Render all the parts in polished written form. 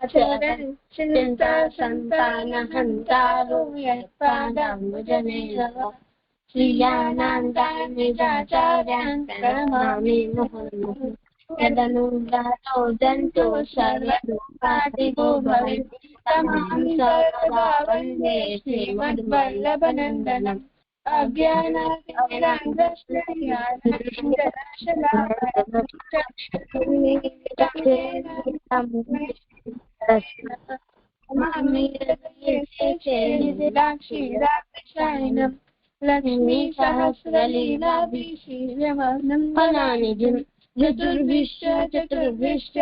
चिंता संतान हंतारो यत्पादाम्बुजनेन श्रियानान्तान् निजाचार्यान् प्रणमामि मुहुर्मुहुः यदनुदातो जन्तु सर्वदुःखादिगो भवन्ति तमहं सर्वदा वन्दे श्रीमद्वल्लभनन्दनम् अज्ञानाक्षीराक्षायणम् लक्ष्मी सहस्रलीलाभिषेव्यमानं फलानिधिं चतुर्भिश्च त्रिभिश्च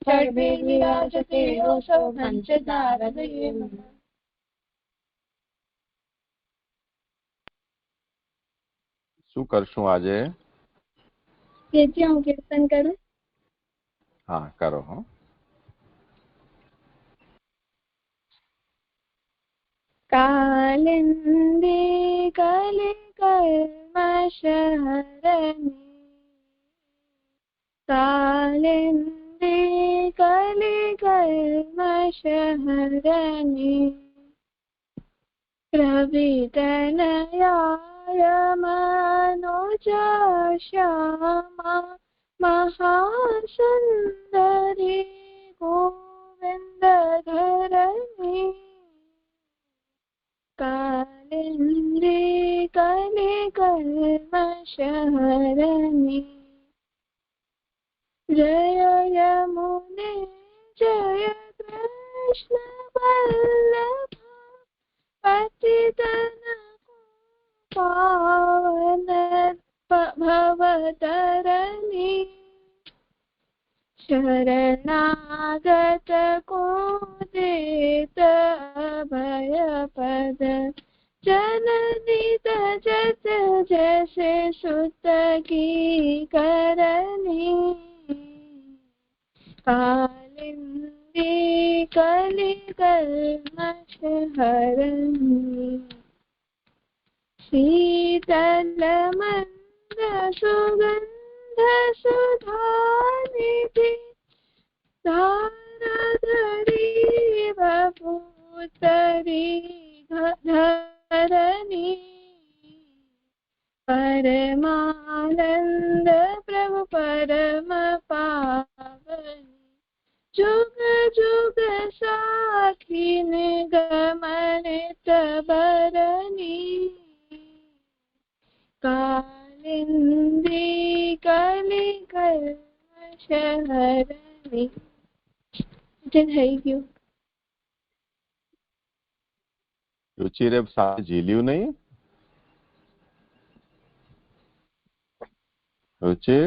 सर्वैर्विराजते योऽसौ पञ्चतारकये नमः। શું કરશું આજે? હું કીર્તન કરું? હા કરો. હો कालिंदी कलिकल्मषहरणी कालिंदी कलिकल्मषहरणी प्रवितनयाय मनोजा श्यामा महासुंदरी गोविंदधरणी कालिंदी कलिकल्मषहरणी जय यमुने जय कृष्ण वल्लभ पतितन पावन भवतरणी शरणागत को देत अभयपद जननी तजत जैसे सुत की करणी कालिंदी कलिकल्मषहरणी शीतल मंद सुगंध सुधानिधि धारधरी बभूतरी धरणी परमानंद प्रभु परम पावनी जुग जुग साखी निगमनित बरनी कालिंदी कलिकल्मषहरणी। થઈ ગયું. રુચિરે સાથે ઝીલ્યું નહીં? રુચિ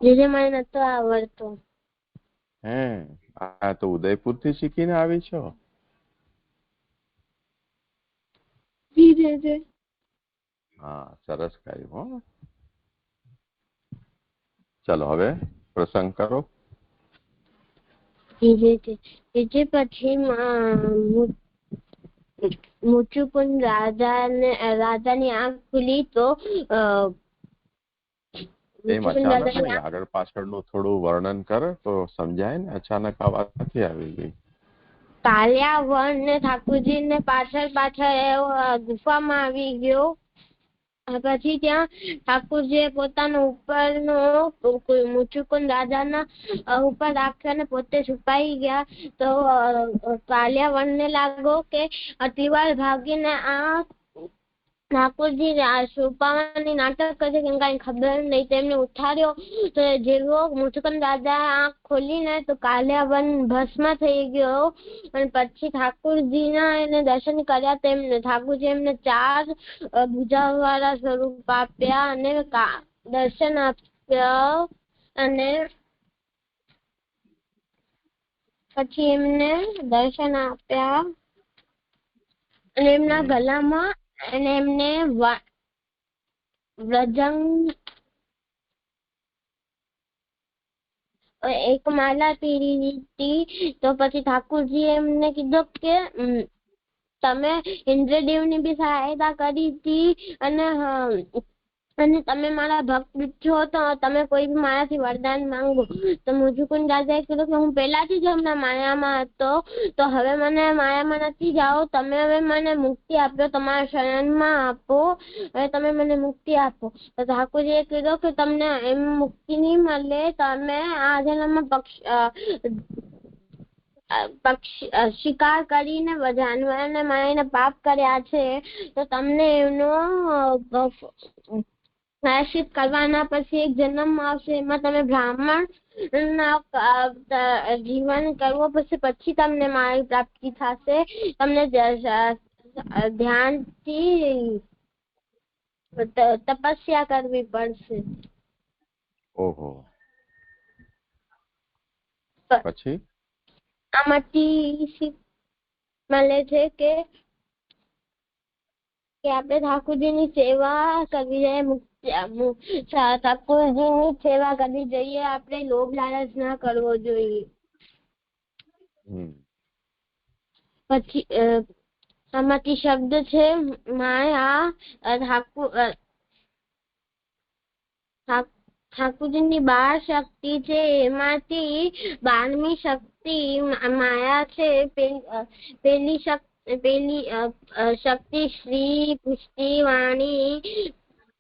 જે મને નતો આવડતો. હે આ તો ઉદયપુર થી શીખીને આવી છો? હા સરસ કર્યું. હો ચલો હવે પ્રસંગ કરો. પછી મુચુકુંદ રાજાની આંખ ખુલી તો એમ અચાનક નહીં, આગળ પાછળનું થોડું વર્ણન કરે તો સમજાય ને. અચાનક આ વાત નથી આવી ગઈ. કાલિયાવન ને ઠાકોરજી ને પાછળ ગુફામાં આવી ગયો. પછી ત્યાં ઠાકોરજીએ પોતાનો ઉપરનો મુચુકુંદ રાજાના ઉપર રાખ્યો અને પોતે છુપાઈ ગયા. તો કાલિયાવન ને લાગ્યો કે આટલી વાર ભાગીને આ ઠાકોરજી છુપાવાની નાટક કરે કે કઈ ખબર નહીં. તેમને ઉઠાડ્યો તો જેવો મુચુકુંદ રાજા આંખ ખોલીને તો કાલિયાવન ભસ્મ થઈ ગયો. અને પછી ઠાકોરજીના એને દર્શન કર્યા. તેમને ઠાકોરજી એમને 4 ભુજાવાળા સ્વરૂપ આપ્યા અને દર્શન આપ્યા. અને પછી એમને દર્શન આપ્યા અને એમના ગલામાં અને એમને વ્રજંગ એક માલા પહેરી દીધી. તો પછી ઠાકોરજી એમને કીધું કે તમે ઇન્દ્રદેવની બી સહાયતા કરી હતી અને અને તમે મારા ભક્ત છો તો તમે કોઈ બી મારાથી વરદાન માંગો. તો મુજુકુંદ રાજાએ કીધું કે હું પહેલાથી જ હમણાં માયામાં હતો, તો હવે મને માયામાં નથી જાઓ, તમે હવે મને મુક્તિ આપો, તમારા શરણમાં આપો, હવે તમે મને મુક્તિ આપો. તો ઠાકોરજીએ કીધું કે તમને એમ મુક્તિ નહીં મળે, તમે આ જન્મમાં શિકાર કરીને જાનવરને મારીને પાપ કર્યા છે, તો તમને એમનો પ્રાયશ્ચિત કરવાના પછી એક જન્મ આવશે, એમાં તમે બ્રાહ્મણ ના જીવન કરવો પછી તમને મારી પ્રાપ્તિ થશે. તમને ધ્યાનથી તપસ્યા કરવી પડશે. ઓહો, પછી આમાંથી શીખ મળે છે કે આપણે ઠાકોરજીની સેવા કરવી જોઈએ, ઠાકોરજીની સેવા કરવી જોઈએ, આપણે લોભ લાલચ ના કરવો જોઈએ. પછી આમાંથી શબ્દ છે માયા. ઠાકોરજીની 12 શક્તિ છે, એમાંથી 12મી શક્તિ માયા છે. પેલી શક્તિ શ્રી, પુષ્ટિ, વાણી,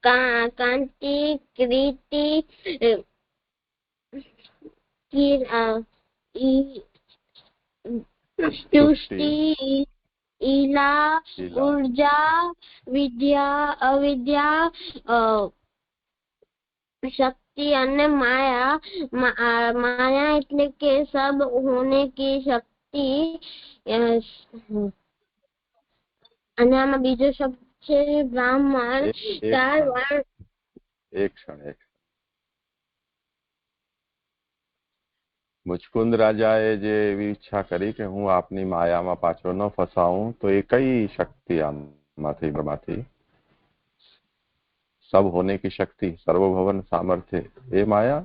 કાંતિ, કીર્તિ, तुष्टि, ईला, ऊर्जा, विद्या, अविद्या, शक्ति અને માયા એટલે કે સબ હોને કી શક્તિ. અને આમાં બીજો શબ્દ છે બ્રાહ્મણ. એક ક્ષણ. મુચકુંદ રાજાએ જે એવી ઈચ્છા કરી કે હું આપની માયામાં પાછો ન ફસાઉં, તો એ કઈ શક્તિ આમાંથી सब होने की शक्ति, सर्वभवन सामर्थ्य, ये माया?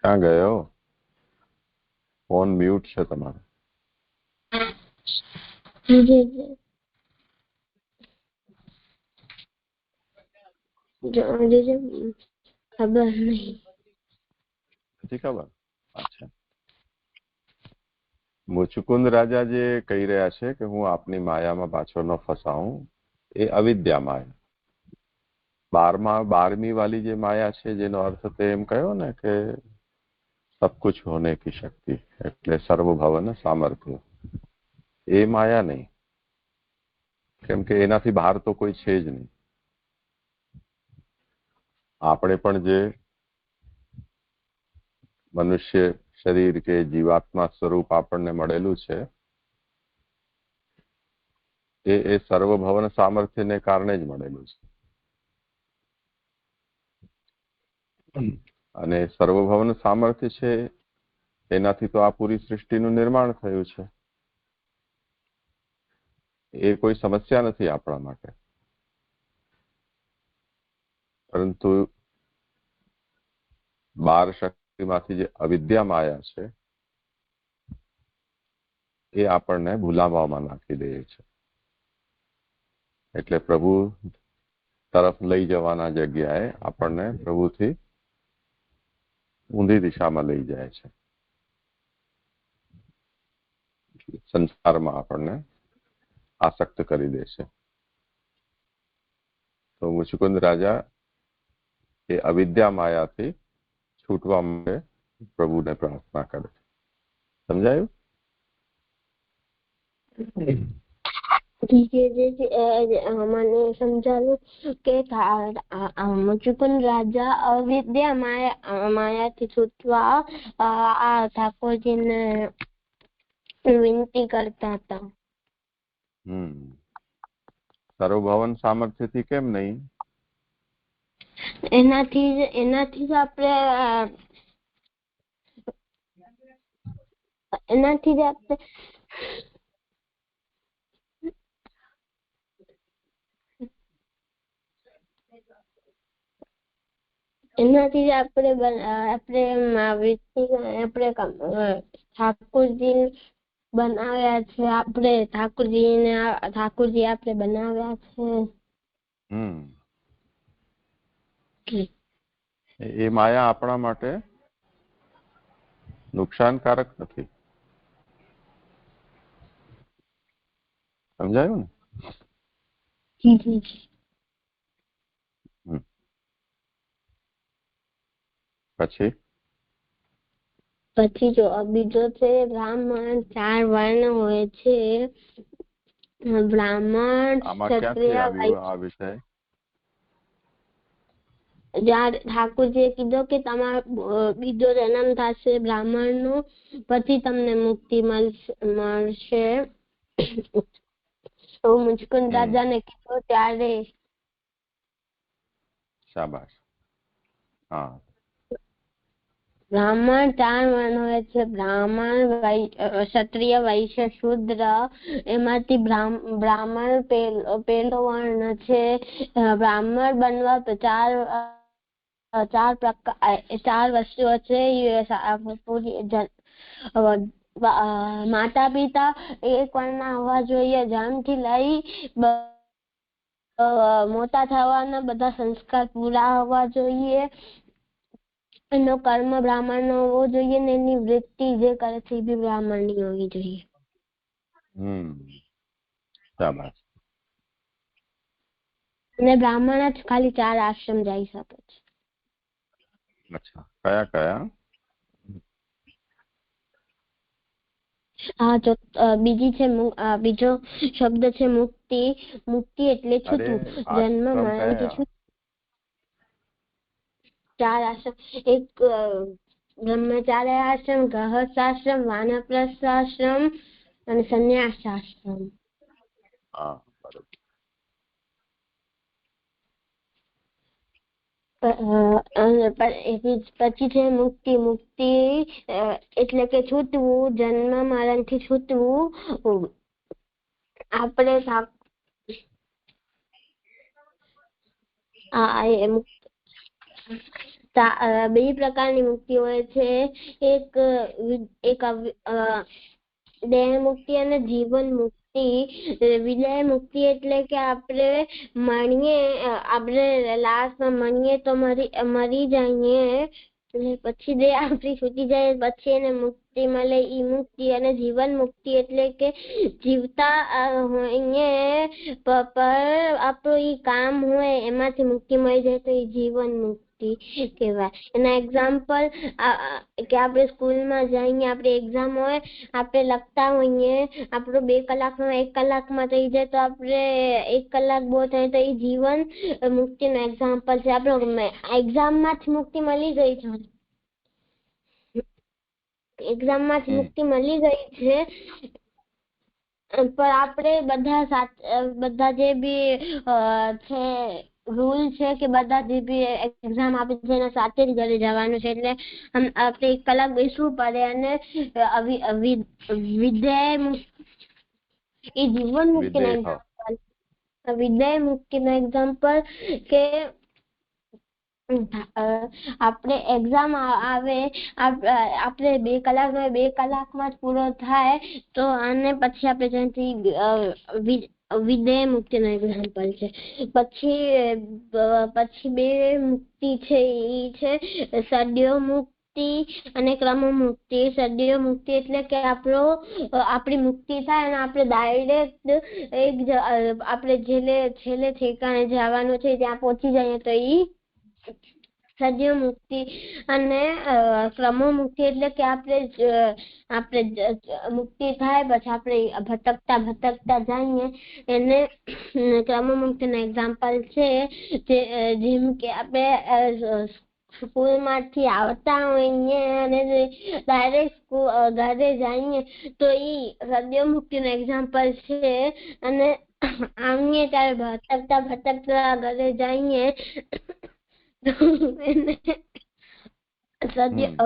ક્યાં ગયો? ફોન મ્યુટ છે તમારો. ખબર નહીં. ખબર? અચ્છા. મુચુકુંદ રાજા જે કહી રહ્યા છે કે હું આપની માયામાં પાછો ન ફસાઉં, એ અવિદ્યા માયા. 12મી વાલી જે માયા છે, જેનો અર્થ તે એમ કહ્યો ને કે सब कुछ होने की शक्ति, એટલે સર્વભવન સામર્થ્ય, એ માયા નહીં. કેમ કે એનાથી બહાર તો કોઈ છે જ નહીં. આપણે પણ જે મનુષ્ય શરીર કે જીવાત્મા સ્વરૂપ આપણને મળેલું છે, એ સર્વભવન સામર્થ્યને કારણે જ મળેલું છે. અને સર્વભવન સામર્થ્ય છે, એનાથી તો આ પૂરી સૃષ્ટિનું નિર્માણ થયું છે. એ કોઈ સમસ્યા નથી આપણા માટે. પરંતુ 12 શક્તિમાંથી જે અવિદ્યા માયા છે, એ આપણને ભૂલાવામાં નાખી દે છે. એટલે પ્રભુ તરફ લઈ જવાના જગ્યાએ આપણને પ્રભુથી ઊંધી દિશામાં લઈ જાય છે. સંસારમાં આપણને આસક્ત કરી દે છે. તો મુચુકુંદ રાજા એ અવિદ્યા માયાથી છૂટવા માટે પ્રભુને પ્રાર્થના કરે છે. સમજાયું? ઠીક છે. મને સમજાયું કે મુચુકુંદ રાજા અવિદ્યા માયાથી છૂટવા આ ઠાકોરજીને વિનંતી કરતા હતા. સર્વભવન સામર્થ્યથી કેમ નહીં? એનાથી જ આપણે એનાથી જ આપણે ઠાકોરજી બનાવ્યા છે. આપણે ઠાકોરજી આપણે બનાવ્યા છે. એ માયા આપણા માટે નુકસાનકારક નથી. સમજાયું ને? પછી જો બીજો છે બ્રાહ્મણ. 4 વર્ણ હોય છે. બ્રાહ્મણ, ક્ષત્રિય, આ વિષય જ્યારે ઠાકોરજીએ કીધું કે તમારો બીજો જન્મ થશે બ્રાહ્મણ નો, પછી તમને મુક્તિ મળશે. તો મુચકુંદ રાજાને કીધું ત્યારે. શાબાશ. હા. બ્રાહ્મણ 4 વર્ણ હોય છે. બ્રાહ્મણ, ક્ષત્રિય, વૈશ્ય, શૂદ્ર. એમાંથી બ્રાહ્મણ પહેલો વર્ણ છે. બ્રાહ્મણ બનવા 4 વસ્તુઓ છે. માતા પિતા એક વર્ણના હોવા જોઈએ. જન્મથી લઈ મોટા થવાના બધા સંસ્કાર પૂરા હોવા જોઈએ. એનો કર્મ બ્રાહ્મણ નો હોવો જોઈએ ને એની વૃત્તિ જે કરે છે એ બી બ્રાહ્મણ ની હોવી જોઈએ. શાબાશ. અને બ્રાહ્મણ જ ખાલી 4 આશ્રમ જઈ શકે છે. અચ્છા, કયા? બીજો શબ્દ છે મુક્તિ. મુક્તિ એટલે છૂટવું. જન્મ મરણથી છૂટવું. 4 આશ્રમ. એક બ્રહ્મચાર્ય આશ્રમ, ગૃહસ્થાશ્રમ, વાનપ્રસ્થાશ્રમ અને સંન્યાસ આશ્રમ. પછી છે મુક્તિ. મુક્તિ એટલે કે છૂટવું, જન્મ મરણ થી છૂટવું. આપણે બે પ્રકારની મુક્તિ હોય છે. એક દેહ મુક્તિ અને જીવન મુક્તિ. વિદેહ મુક્તિ એટલે કે આપણે લાસ્ટમાં મળીએ તો મરી જઈએ, પછી દેહ આપણી છૂટી જાય પછી એને મુક્તિ મળે, ઈ મુક્તિ. અને જીવન મુક્તિ એટલે કે જીવતા આપણું ઈ કામ હોય એમાંથી મુક્તિ મળી જાય તો એ જીવન મુક્તિ કહેવાય. એના એક્ઝામ્પલ કે આપણે સ્કૂલમાં જઈએ, આપણે એક્ઝામ હોય, આપણે લખતા હોઈએ, આપણું 2 કલાકનો 1 કલાકમાં થઈ જાય તો આપણે 1 કલાક બહુ થાય તો એ જીવન મુક્તિનો એક્ઝામ્પલ છે. આપણે એક્ઝામમાંથી મુક્તિ મળી ગઈ છે. મુક્તિ મળી ગઈ છે, પણ આપણે બધા જે બી છે રૂલ છે કે બધા જે બી એક્ઝામ આપે છે એના સાથે જ ઘરે જવાનું છે. એટલે આપણે 1 કલાક બેસવું પડે. અને એ જીવન મુક્તિનો એક્ઝામ્પલ. વિદેહ મુક્તિનો એક્ઝામ્પલ કે આપણે એક્ઝામ આવે, આપણે 2 કલાકનો 2 કલાકમાં જ પૂરો થાય તો અને પછી આપણે ત્યાંથી વિદેહ મુક્તિનો એક્ઝામ્પલ છે. પછી 2 મુક્તિ છે એ છે સદ્યો મુક્તિ અને ક્રમ મુક્તિ. સદ્યો મુક્તિ એટલે કે આપણી મુક્તિ થાય અને આપણે ડાયરેક્ટ આપણે છેલ્લે ઠેકાણે જવાનું છે ત્યાં પહોંચી જઈએ તો ઈ સદ્યો મુક્તિ. અને ક્રમ મુક્તિ એટલે કે આપણે મુક્તિ થાય પછી આપણે ભટકતા જઈએ એને ક્રમ મુક્તિનો એક્ઝામ્પલ છે. જેમ કે આપણે સ્કૂલમાંથી આવતા હોઈએ અને ડાયરેક્ટ ઘરે જઈએ તો ઈ સદ્યો મુક્તિનો એક્ઝામ્પલ છે. અને આવીએ ત્યારે ભટકતા ઘરે જઈએ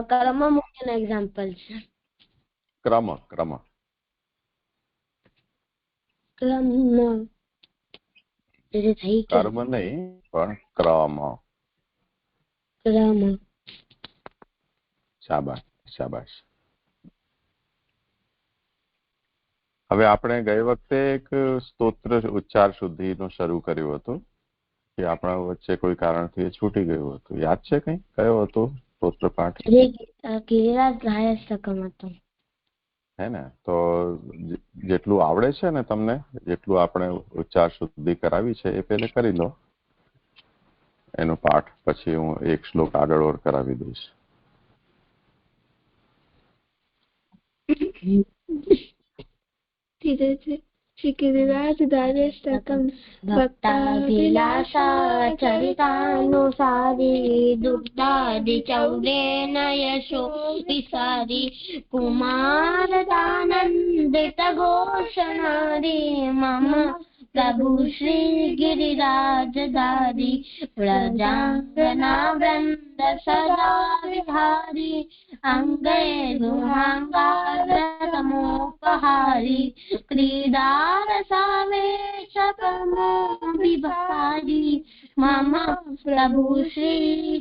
કર્મ મુક્તિનો એક્ઝામ્પલ છે. કર્મ નહીં પણ ક્રમ. રમ. શાબાશ શાબાશ. હવે આપણે ગઈ વખતે એક સ્તોત્ર ઉચ્ચાર શુદ્ધિનો શરૂ કર્યું હતું કે આપણા વચ્ચે કોઈ કારણથી એ છૂટી ગયું હતું. યાદ છે કઈ કયો હતો સ્તોત્ર પાઠ? ગિરિરાજ ગાયસ્તકમ હતો. હે ને? તો જેટલું આવડે છે ને તમને, જેટલું આપણે ઉચ્ચાર શુદ્ધિ કરાવી છે એ પહેલે કરી લો એનો પાઠ, પછી હું એક શ્લોક આગળ ઓર કરાવી દઈશ. गिरिराज दारेस्तकं भक्ताभिलाषा चरितानुसारी दुग्धादि चौडेन यशो विसारी कुमारदानन्दित घोषणारी मम प्रभु श्री गिरिराजधारी व्रजांगना वृंद सदा विहारी अंगे दुहांगारतमोपहारी क्रीडारसावेश प्रमो विभारी मम प्रभु श्री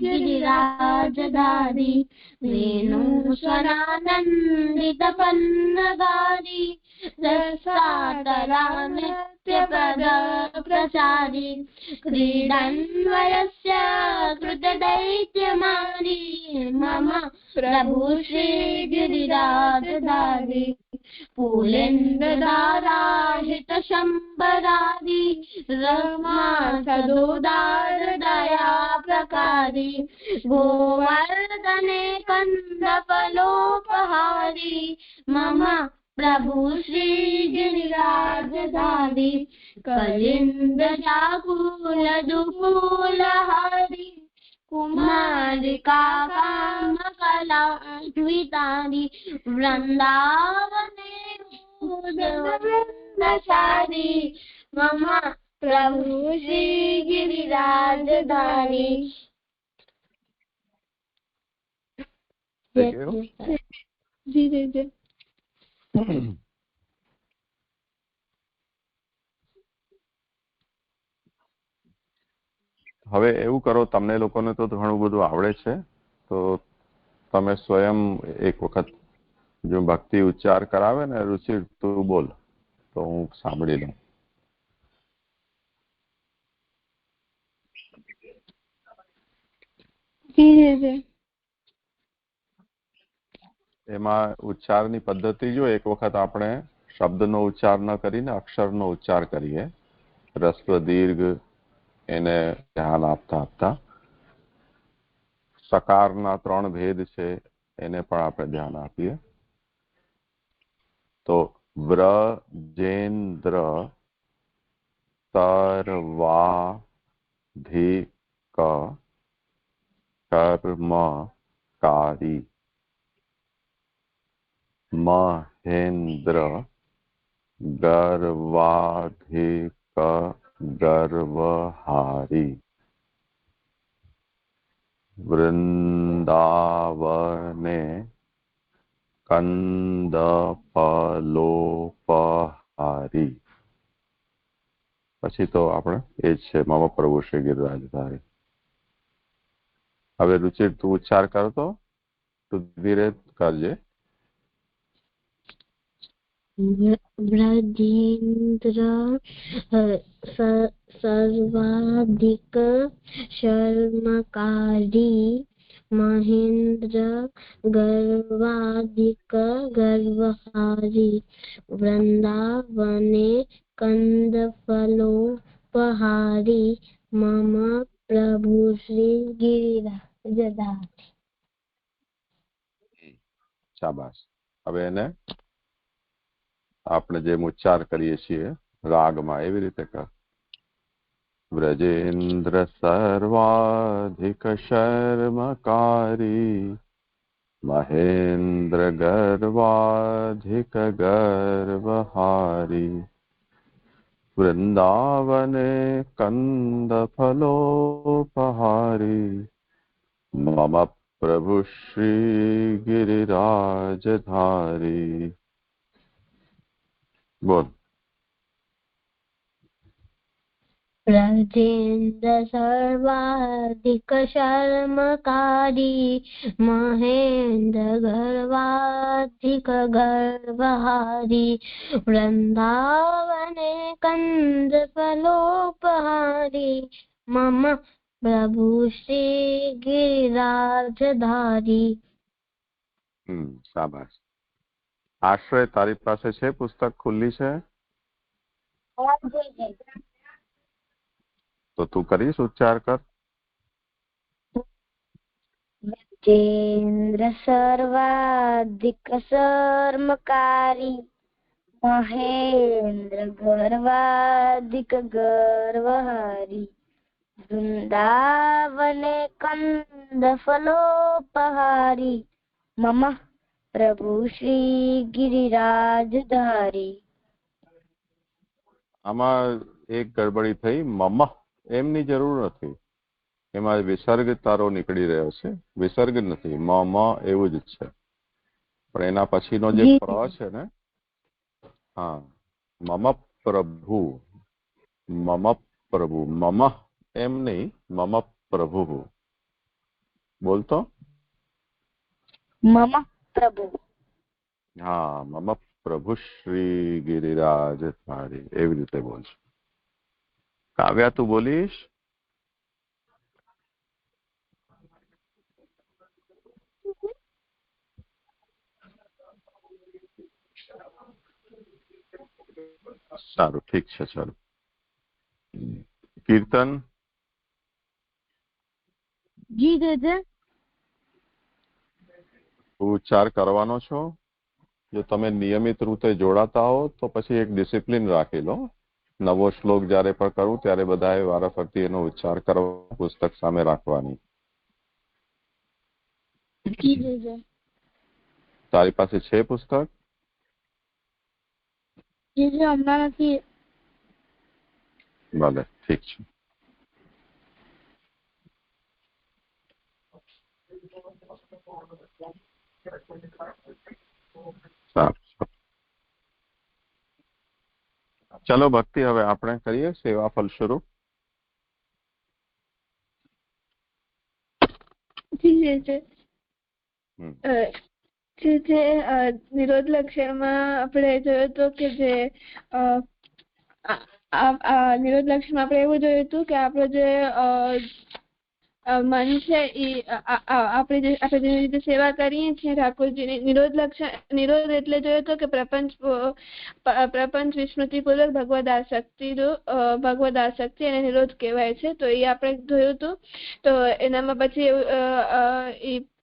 गिरिराजधारी वेणुस्वनानंदित पन्नगारी रसातलानृत्य प्रचारी क्रीडन्वयस्य कृतदैत्यमारी मम प्रभु श्री गिरिराजधारी पुलेन्द्रदाराहित शम्बरारी रमा सदोदार दया प्रकारी गोवर्धने कन्दफलोपहारी मम प्रभु श्री गिरिराजधारी कलिंद जाकुल दुकूलहारी कुमारिका काम कलान्वितारी वृंदावने वृंदचारी मम प्रभु श्री गिरिराजधारी. जी जी जी. હવે એવું કરો, તમને લોકોને તો ઘણું બધું આવડે છે, તો તમે સ્વયં એક વખત જો ભક્તિ ઉચ્ચાર કરાવે ને રુચિ તું બોલ તો હું સાંભળી લઉં. એમાં ઉચ્ચારની પદ્ધતિ જો એક વખત આપણે શબ્દનો ઉચ્ચાર ન કરીને અક્ષરનો ઉચ્ચાર કરીએ, રસ્વ દીર્ઘ એને ધ્યાન આપતા આપતા, સકારના 3 ભેદ છે એને પણ આપણે ધ્યાન આપીએ. તો વ્રજેન્દ્ર સર્વાધિક કર્મકારી મહેન્દ્ર ગર્વાધિક ગર્વહારી વૃંદાવને કંદફલોપહારી. પછી તો આપણે એ જ છે મમ પ્રભુ શ્રી ગિરિરાજધારી. હવે રુચિર તું ઉચ્ચાર કરતો, તું ધીરે કરજે. વ્રજેન્દ્ર સર્વાધિક શર્મકારી મહેન્દ્ર ગર્વાધિક ગર્વહારી વૃંદાવને કંદફલોપહારી મમ પ્રભુ શ્રી ગિરિરાજધારી. શાબાશ. હવે એને આપણે જેમ ઉચ્ચાર કરીએ છીએ રાગમાં એવી રીતે કર. વ્રજેન્દ્ર સર્વાધિક શર્મકારી મહેન્દ્ર ગર્વાધિક ગર્વહારી વૃંદાવને કંદફલોપહારી મમ પ્રભુ શ્રી ગિરિરાજધારી. બોલ. ब्रजेन्द्र सर्वाधिक शर्मकारी महेन्द्र गर्वाधिक गर्वहारी वृंदावने कंद फलोपहारी मम प्रभु श्री गिरिराजधारी। શાબાશ. આશ્રય તારી પાસે છે? પુસ્તક ખુલ્લી છે તો તું કરીશ? ઉચ્ચાર કર. ब्रजेन्द्र सर्वाधिक शर्मकारी महेन्द्र गर्वाधिक गर्वहारी वृंदावने कंद फलोपहारी मम प्रभु श्री गिरिराजधारी। આમાં એક ગડબડી થઈ. મમ એમની જરૂર નથી. એમાં વિસર્ગ તારો નીકળી રહ્યો છે. વિસર્ગ નથી, મ એવું જ છે. પણ એના પછીનો જે પ્ર છે ને, હા, મમ પ્રભુ, મમ પ્રભુ, મમ એમ નહીં, મમ પ્રભુ બોલતો. मम प्रभु, હા, મમ પ્રભુ શ્રી गिरिराज धारी એવી રીતે બોલજો. કાવ્યા તું બોલીશ? સારું, ઠીક છે, ચાલો. કીર્તન जी दादा। ઉચ્ચાર કરવાનો છો? જો તમે નિયમિત રીતે જોડાતા હો તો પછી એક ડિસિપ્લિન રાખી લો. નવો શ્લોક જ્યારે પણ કરું ત્યારે બધાએ વારાફરતી એનો ઉચ્ચાર કરવા, પુસ્તક સામે રાખવાની. जी दादा। તારી પાસે છે પુસ્તક? जी जी हमारा નથી। ભલે, ઠીક છે. ચલો ભક્તિ, હવે આપણે કરીએ સેવાફલ શરૂ. નિરોધ લક્ષણમાં આપણે જોયું હતું કે જે નિરોધ લક્ષણમાં આપણે એવું જોયું હતું કે આપણો જે મન છે એ આપણે જે રીતે સેવા કરીએ છીએ ઠાકોરજીની, નિરોધ એટલે જોયું હતું કે પ્રપંચ વિસ્મૃતિ પૂર્વક ભગવદ આસક્તિ અને નિરોધ કહેવાય છે. તો એ આપણે જોયું હતું. તો એનામાં પછી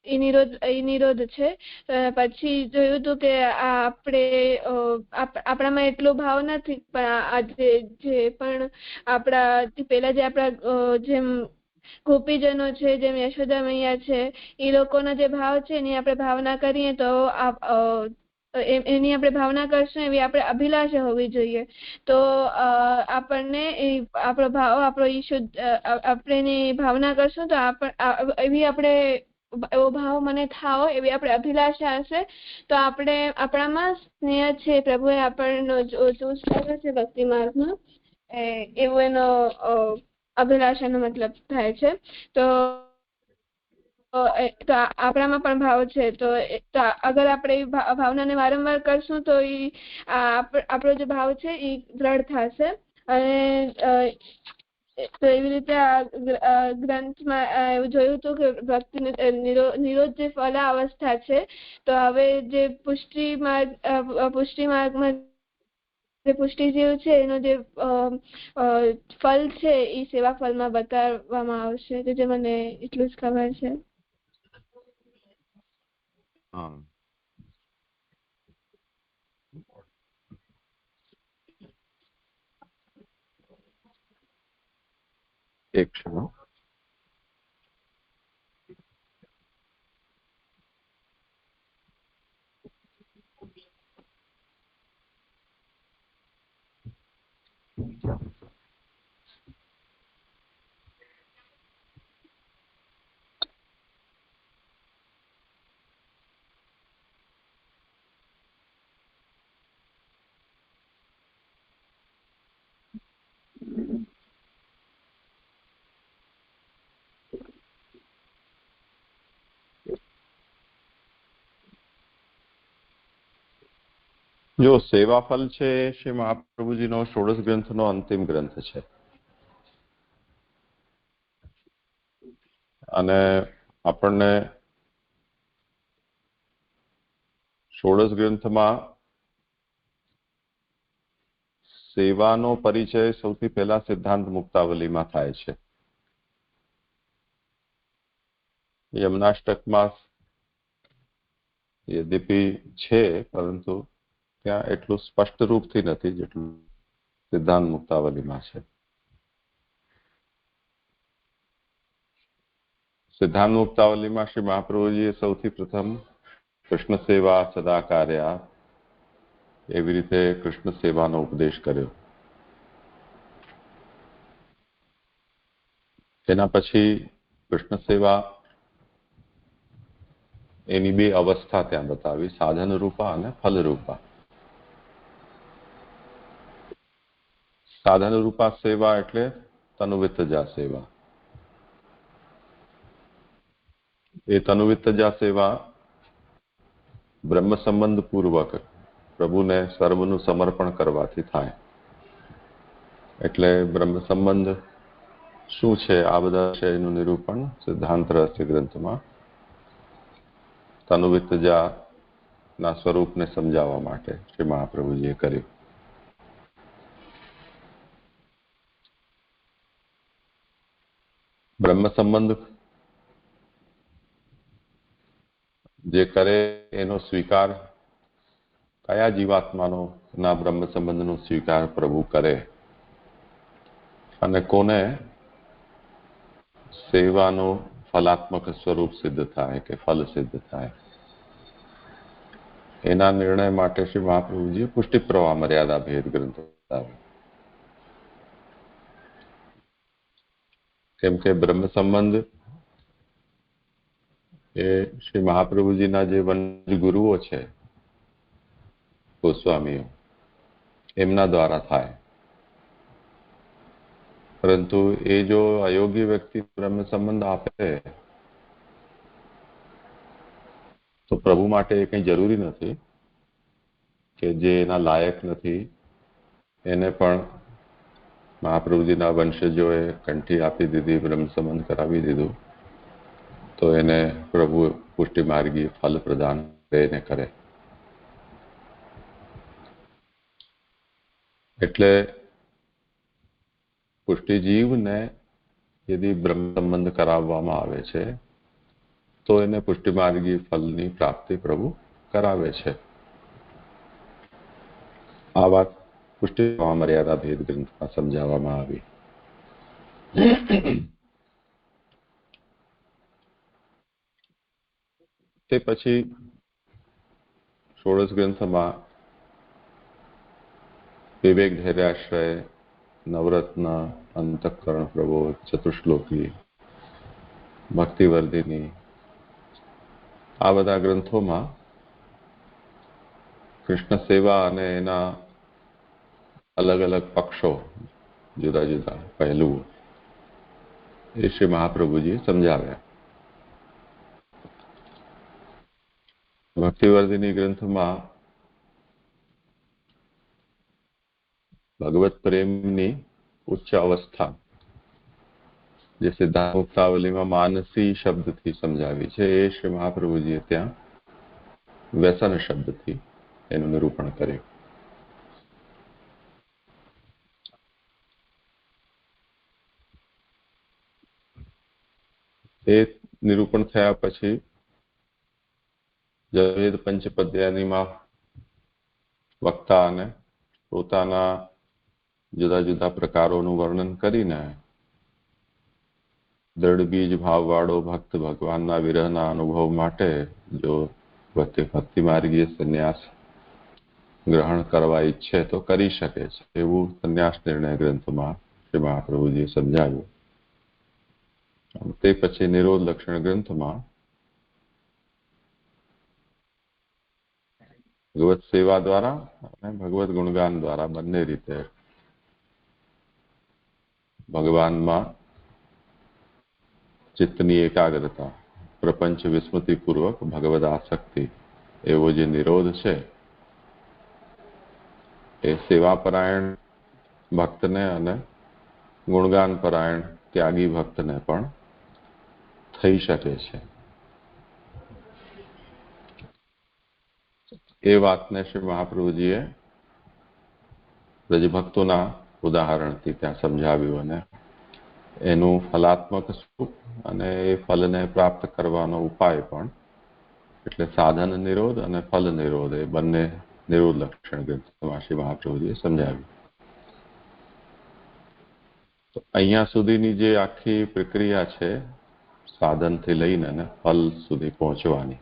એ નિરોધ છે. પછી જોયું હતું કે આપણામાં એટલો ભાવ નથી, પણ આજે જે પણ આપણા પેલા જે આપણા જેમ ગોપીજનો છે, જેમ યશોદા મૈયા છે, એ લોકોનો જે ભાવ છે એની આપણે ભાવના કરીએ તો એની આપણે ભાવના કરશું એવી આપણે અભિલાષા હોવી જોઈએ. તો આપણને આપણો ભાવ આપણો શુદ્ધ આપણે એની ભાવના કરશું તો એવી આપણે એવો ભાવ મને થાવો એવી આપણે અભિલાષા હશે તો આપણામાં સ્નેહ છે, પ્રભુએ આપણનો જોશ લાગ્યો છે ભક્તિ માર્ગમાં, એવો એનો અભિલાષાનો મતલબ થાય છે. તો આપણામાં પણ ભાવ છે. તો અગર આપણે એ ભાવનાને વારંવાર કરશું તો આપણો જે ભાવ છે એ દ્રઢ થશે. અને તો એવી રીતે આ ગ્રંથમાં એવું જોયું હતું કે ભક્તિ નિરોધ જે ફલા અવસ્થા છે. તો હવે જે પુષ્ટિ માર્ગમાં જે પુષ્ટિ જીવ છે એનો જે ફલ છે એ સેવા ફલમાં બતાવવામાં આવશે. તો જે મને એટલું જ ખબર છે. એક ક્ષણ. જો સેવાફલ છે શ્રી મહાપ્રભુજીનો ષોડશ ગ્રંથનો અંતિમ ગ્રંથ છે અને આપણને ષોડશ ગ્રંથમાં સેવાનો પરિચય સૌથી પહેલા સિદ્ધાંત મુક્તાવલીમાં થાય છે. યમનાષ્ટકમાં યદ્યપિ છે પરંતુ ત્યાં એટલું સ્પષ્ટ રૂપથી નથી જેટલું સિદ્ધાંત મુક્તાવલીમાં છે. સિદ્ધાંત મુક્તાવલીમાં શ્રી મહાપ્રભુજીએ સૌથી પ્રથમ કૃષ્ણ સેવા સદા કાર્યા એવી રીતે કૃષ્ણ સેવાનો ઉપદેશ કર્યો. તેના પછી કૃષ્ણ સેવા એની બે અવસ્થા ત્યાં બતાવી, સાધન રૂપા અને ફલ રૂપા. સાધન રૂપા સેવા એટલે તનુવિત્તજા સેવા. એ તનુવિત્તજા સેવા બ્રહ્મ સંબંધ પૂર્વક પ્રભુને સર્વનું સમર્પણ કરવાથી થાય. એટલે બ્રહ્મ સંબંધ શું છે આ બધા વિષયનું નિરૂપણ સિદ્ધાંત રહસ્ય ગ્રંથમાં તનુવિત્તજાના સ્વરૂપને સમજાવવા માટે શ્રી મહાપ્રભુજીએ કર્યું. બ્રહ્મ સંબંધ જે કરે એનો સ્વીકાર કયા જીવાત્માનો ના બ્રહ્મ સંબંધનો સ્વીકાર પ્રભુ કરે અને કોને સેવાનું ફલાત્મક સ્વરૂપ સિદ્ધ થાય કે ફલ સિદ્ધ થાય એના નિર્ણય માટે શ્રી મહાપ્રભુજીએ પુષ્ટિ પ્રવાહ મર્યાદા ભેદ ગ્રંથો બતાવ્યો. કેમ કે બ્રહ્મ સંબંધ એ શ્રી મહાપ્રભુજીના જે વંશ ગુરુઓ છે ગોસ્વામીઓ એમના દ્વારા થાય. પરંતુ એ જો અયોગ્ય વ્યક્તિ બ્રહ્મ સંબંધ આપે તો પ્રભુ માટે એ કંઈ જરૂરી નથી કે જે એના લાયક નથી એને પણ મહાપ્રભુજીના વંશજોએ કંઠી આપી દીધી, બ્રહ્મ સંબંધ કરાવી દીધું તો એને પ્રભુ પુષ્ટિ માર્ગી ફલ પ્રદાન એને કરે. એટલે પુષ્ટિજીવને યદિ બ્રહ્મ સંબંધ કરાવવામાં આવે છે તો એને પુષ્ટિ માર્ગી ફલની પ્રાપ્તિ પ્રભુ કરાવે છે. આ વાત પુષ્ટિ મર્યાદા ભેદ ગ્રંથમાં સમજાવવામાં આવી. તે પછી ષોડશ ગ્રંથમાં વિવેક ધૈર્યાશ્રય, નવરત્ન, અંતઃકરણ પ્રબોધ, ચતુશ્લોકી, ભક્તિવર્ધિની આ બધા ગ્રંથોમાં કૃષ્ણ સેવા અને એના અલગ અલગ પક્ષો જુદા જુદા પહેલું એ શ્રી મહાપ્રભુજીએ સમજાવ્યા. ભક્તિવર્ધિની ગ્રંથમાં ભગવત પ્રેમની ઉચ્ચ અવસ્થા જે સિદ્ધાંત મુક્તાવલીમાં માનસી શબ્દથી સમજાવી છે એ શ્રી મહાપ્રભુજીએ ત્યાં વ્યસન શબ્દથી એનું નિરૂપણ કર્યું. એ નિરૂપણ થયા પછી જવેદ પંચપદ્યાનીમાં વક્તાને પોતાના જુદા જુદા પ્રકારોનું વર્ણન કરીને દ્રઢ બીજ ભાવવાળો ભક્ત ભગવાનના વિરહના અનુભવ માટે જો ભક્તિ માર્ગીય સંન્યાસ ગ્રહણ કરવા ઈચ્છે તો કરી શકે છે એવું સંન્યાસ નિર્ણય ગ્રંથમાં શ્રી મહાપ્રભુજીએ સમજાવ્યું. તે પછી નિરોધ લક્ષણ ગ્રંથમાં ભગવત સેવા દ્વારા અને ભગવત ગુણગાન દ્વારા બંને રીતે ભગવાનમાં ચિત્તની એકાગ્રતા, પ્રપંચ વિસ્મૃતિપૂર્વક ભગવદ આસક્તિ એવો જે નિરોધ છે એ સેવાપરાયણ ભક્તને અને ગુણગાન પરાયણ ત્યાગી ભક્તને પણ થઈ શકે છે. એ વાતને શ્રી મહાપ્રભુજીએ બ્રજભક્તોના ઉદાહરણથી ત્યાં સમજાવ્યું અને એનું ફલાત્મક સ્વરૂપ અને એ ફલને પ્રાપ્ત કરવાનો ઉપાય પણ, એટલે સાધન નિરોધ અને ફલ નિરોધ, એ બંને નિરોધ લક્ષણ ગ્રંથમાં શ્રી મહાપ્રભુજીએ સમજાવ્યું. તો અહીંયા સુધીની જે આખી પ્રક્રિયા છે સાધનથી લઈને અને ફલ સુધી પહોંચવાની,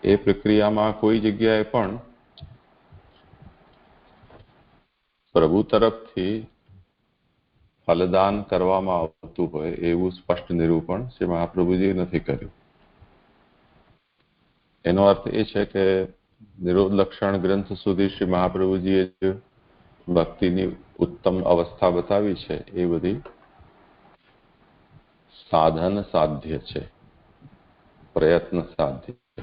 એ પ્રક્રિયામાં કોઈ જગ્યાએ પણ પ્રભુ તરફથી ફલદાન કરવામાં આવતું હોય એવું સ્પષ્ટ નિરૂપણ શ્રી મહાપ્રભુજીએ નથી કર્યું. એનો અર્થ એ છે કે નિરોધ લક્ષણ ગ્રંથ સુધી શ્રી મહાપ્રભુજીએ જે ભક્તિની ઉત્તમ અવસ્થા બતાવી છે એ બધી સાધન સાધ્ય છે, પ્રયત્ન સાધ્ય છે.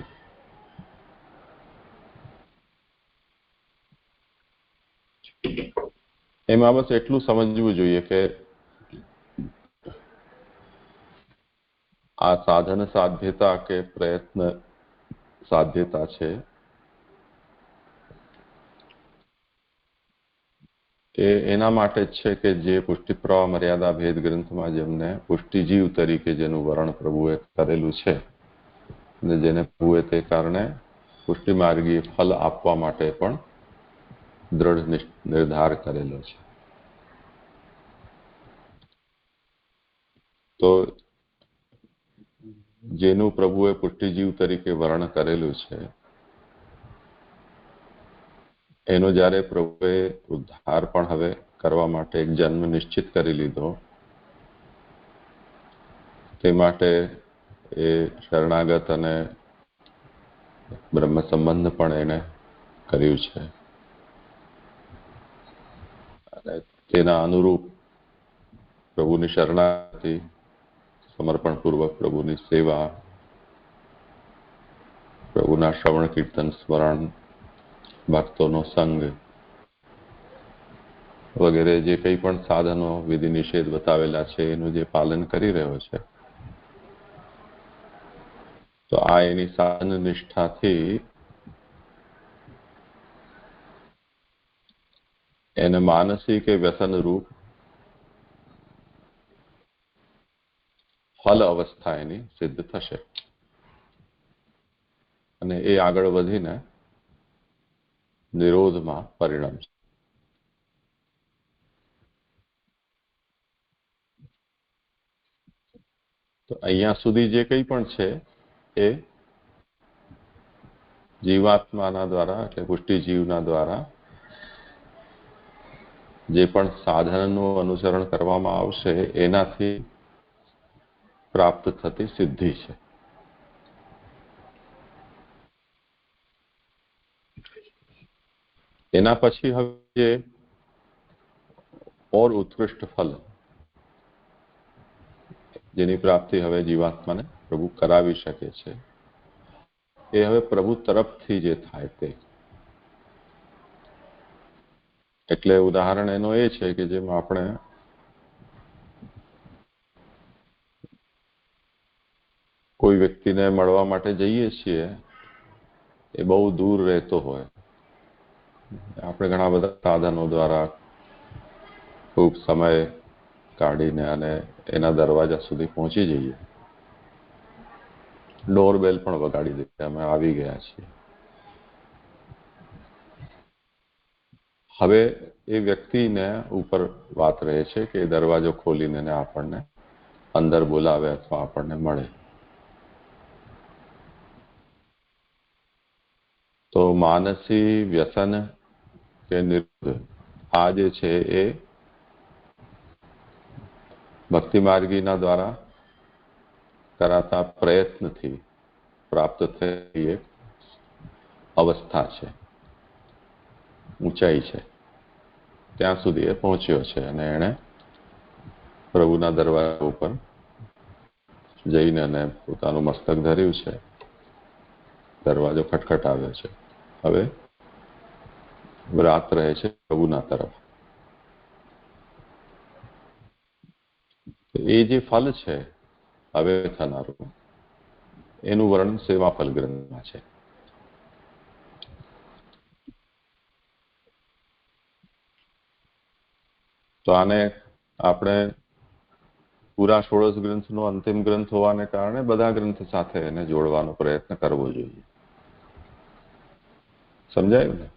એમાં બસ એટલું સમજવું જોઈએ કે આ સાધન સાધ્યતા કે પ્રયત્ન સાધ્યતા છે એ એના માટે જ છે કે જે પુષ્ટિ પ્રવાહ મર્યાદા ભેદ ગ્રંથમાં જેમને પુષ્ટિજીવ તરીકે જેનું વર્ણન પ્રભુએ કરેલું છે અને જેને પ્રભુએ તે કારણે પુષ્ટિ માર્ગીય ફલ આપવા માટે પણ દ્રઢ નિર્ધાર કરેલો છે. તો જેનું પ્રભુએ પુષ્ટિજીવ તરીકે વર્ણન કરેલું છે એનો જ્યારે પ્રભુએ ઉદ્ધાર પણ હવે કરવા માટે એક જન્મ નિશ્ચિત કરી લીધો, તે માટે એ શરણાગત અને બ્રહ્મ સંબંધ પણ એને કર્યું છે અને તેના અનુરૂપ પ્રભુની શરણાગતિ, સમર્પણપૂર્વક પ્રભુની સેવા, પ્રભુના શ્રવણ કીર્તન સ્મરણ, ભક્તોનો સંગ વગેરે જે કંઈ પણ સાધનો વિધિ નિષેધ બતાવેલા છે એનું જે પાલન કરી રહ્યો છે, તો આ એની સાધન નિષ્ઠાથી એને માનસિક કે વ્યસન રૂપ ફલ અવસ્થા એની સિદ્ધ થશે અને એ આગળ વધીને નિરોધમાં પરિણમશે. તો અહીંયા સુધી જે કંઈ પણ છે એ જીવાત્માના દ્વારા, એટલે પુષ્ટિજીવના દ્વારા જે પણ સાધનનું અનુસરણ કરવામાં આવશે એનાથી પ્રાપ્ત થતી સિદ્ધિ છે. એના પછી હવે જે ઓર ઉત્કૃષ્ટ ફલ જેની પ્રાપ્તિ હવે જીવાત્માને પ્રભુ કરાવી શકે છે એ હવે પ્રભુ તરફથી જે થાય તે. એટલે ઉદાહરણ એનો એ છે કે જેમ આપણે કોઈ વ્યક્તિને મળવા માટે જઈએ છીએ, એ બહુ દૂર રહેતો હોય, આપણે ઘણા બધા સાધનો દ્વારા ખૂબ સમય કાઢીને અને એના દરવાજા સુધી પહોંચી જઈએ, ડોરબેલ પણ વગાડી દઈએ, અમે આવી ગયા છીએ. હવે એ વ્યક્તિને ઉપર વાત રહે છે કે દરવાજો ખોલીને આપણને અંદર બોલાવે અથવા આપણને મળે. તો માનસી વ્યસન કે નિરોધ આ જે છે એ ભક્તિ માર્ગીના દ્વારા કરાતા પ્રયત્નથી પ્રાપ્ત થયેલી એક અવસ્થા છે, ઊંચાઈ છે. ત્યાં સુધી એ પહોંચ્યો છે અને એણે પ્રભુના દરવાજા ઉપર જઈને અને પોતાનું મસ્તક ધર્યું છે, દરવાજો ખટખટાવ્યો છે. હવે વ્રાત રહે છે પ્રભુના તરફ. એ જે ફલ છે હવે થનારું, એનું વર્ણન સેવા ફલ ગ્રંથમાં છે. તો આને આપણે પૂરા 16 ગ્રંથનો અંતિમ ગ્રંથ હોવાને કારણે બધા ગ્રંથ સાથે એને જોડવાનો પ્રયત્ન કરવો જોઈએ. સમજાયું ને?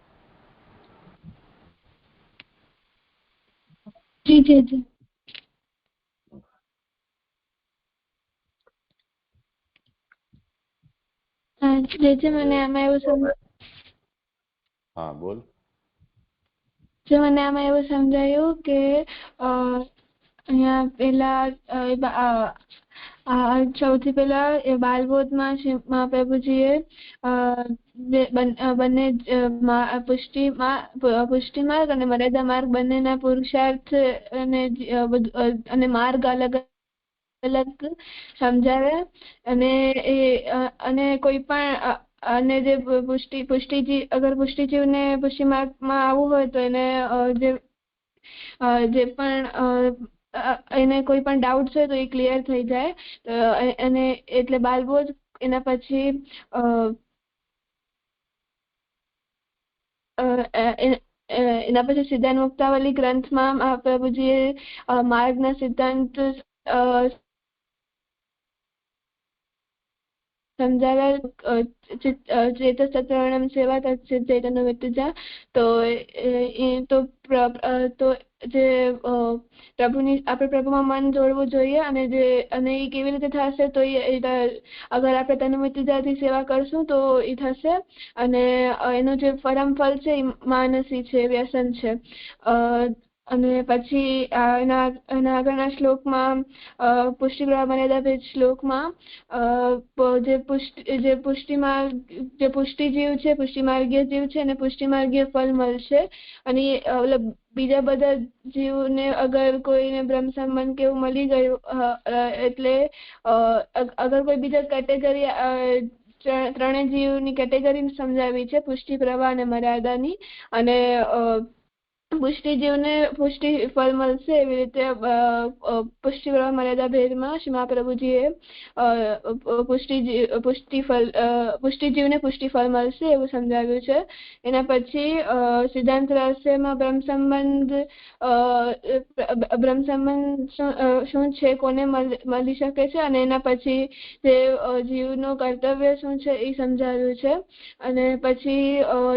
જી જી જી. મને આમાં એવું હા બોલ. મને આમાં એવું સમજાયું કે અહીંયા પેલા સૌથી પહેલા બાલબોધમાં મહાપ્રભુજીએ બંને પુષ્ટિ માર્ગ અને મર્યાદા માર્ગ બંનેના પુરુષાર્થ અને માર્ગ અલગ અલગ સમજાવ્યા. અને કોઈ પણ અને જે પુષ્ટિજીવને પુષ્ટિ માર્ગમાં આવવું હોય તો એને જે પણ એને કોઈ પણ ડાઉટ્સ હોય તો એ ક્લિયર થઈ જાય. અને એટલે બાલબોધ એના પછી સિદ્ધાંત મુક્તાવલી ગ્રંથમાં મહાપ્રભુજીએ માર્ગના સિદ્ધાંત સમજાવ્યા. ચેતસત્વર્ણમ સેવા તત્સિદ્ધ ચૈતન્ય વિતુજા. તો જે પ્રભુની આપણે પ્રભુમાં મન જોડવું જોઈએ અને એ કેવી રીતે થશે તો અગર આપણે તનુમિતુજાથી સેવા કરશું તો એ થશે. અને એનું જે પરમ ફલ છે એ માનસી છે, વ્યસન છે. અને પછી એના આગળના શ્લોકમાં પુષ્ટિ મર્યાદા શ્લોકમાં જે પુષ્ટિજીવ છે, પુષ્ટિમાર્ગીય જીવ છે અને પુષ્ટિમાર્ગીય ફળ મળશે. અને બીજા બધા જીવને અગર કોઈને બ્રહ્મ સંબંધ કેવું મળી ગયું એટલે અગર કોઈ બીજા કેટેગરી ત્રણેય જીવની કેટેગરી સમજાવી છે, પુષ્ટિ, પ્રવાહ અને મર્યાદાની. અને પુષ્ટિ જીવને પુષ્ટિ ફળ મળશે એવી રીતે પુષ્ટિ પ્રવાહ મર્યાદા ભેદમાં શ્રી મહાપ્રભુજીએ પુષ્ટિ જીવને પુષ્ટિ ફળ મળશે એવું સમજાવ્યું છે. એના પછી સિદ્ધાંત રહસ્યમાં બ્રહ્મ સંબંધ શું છે, કોને મળી શકે છે અને એના પછી જે જીવનું કર્તવ્ય શું છે એ સમજાવ્યું છે. અને પછી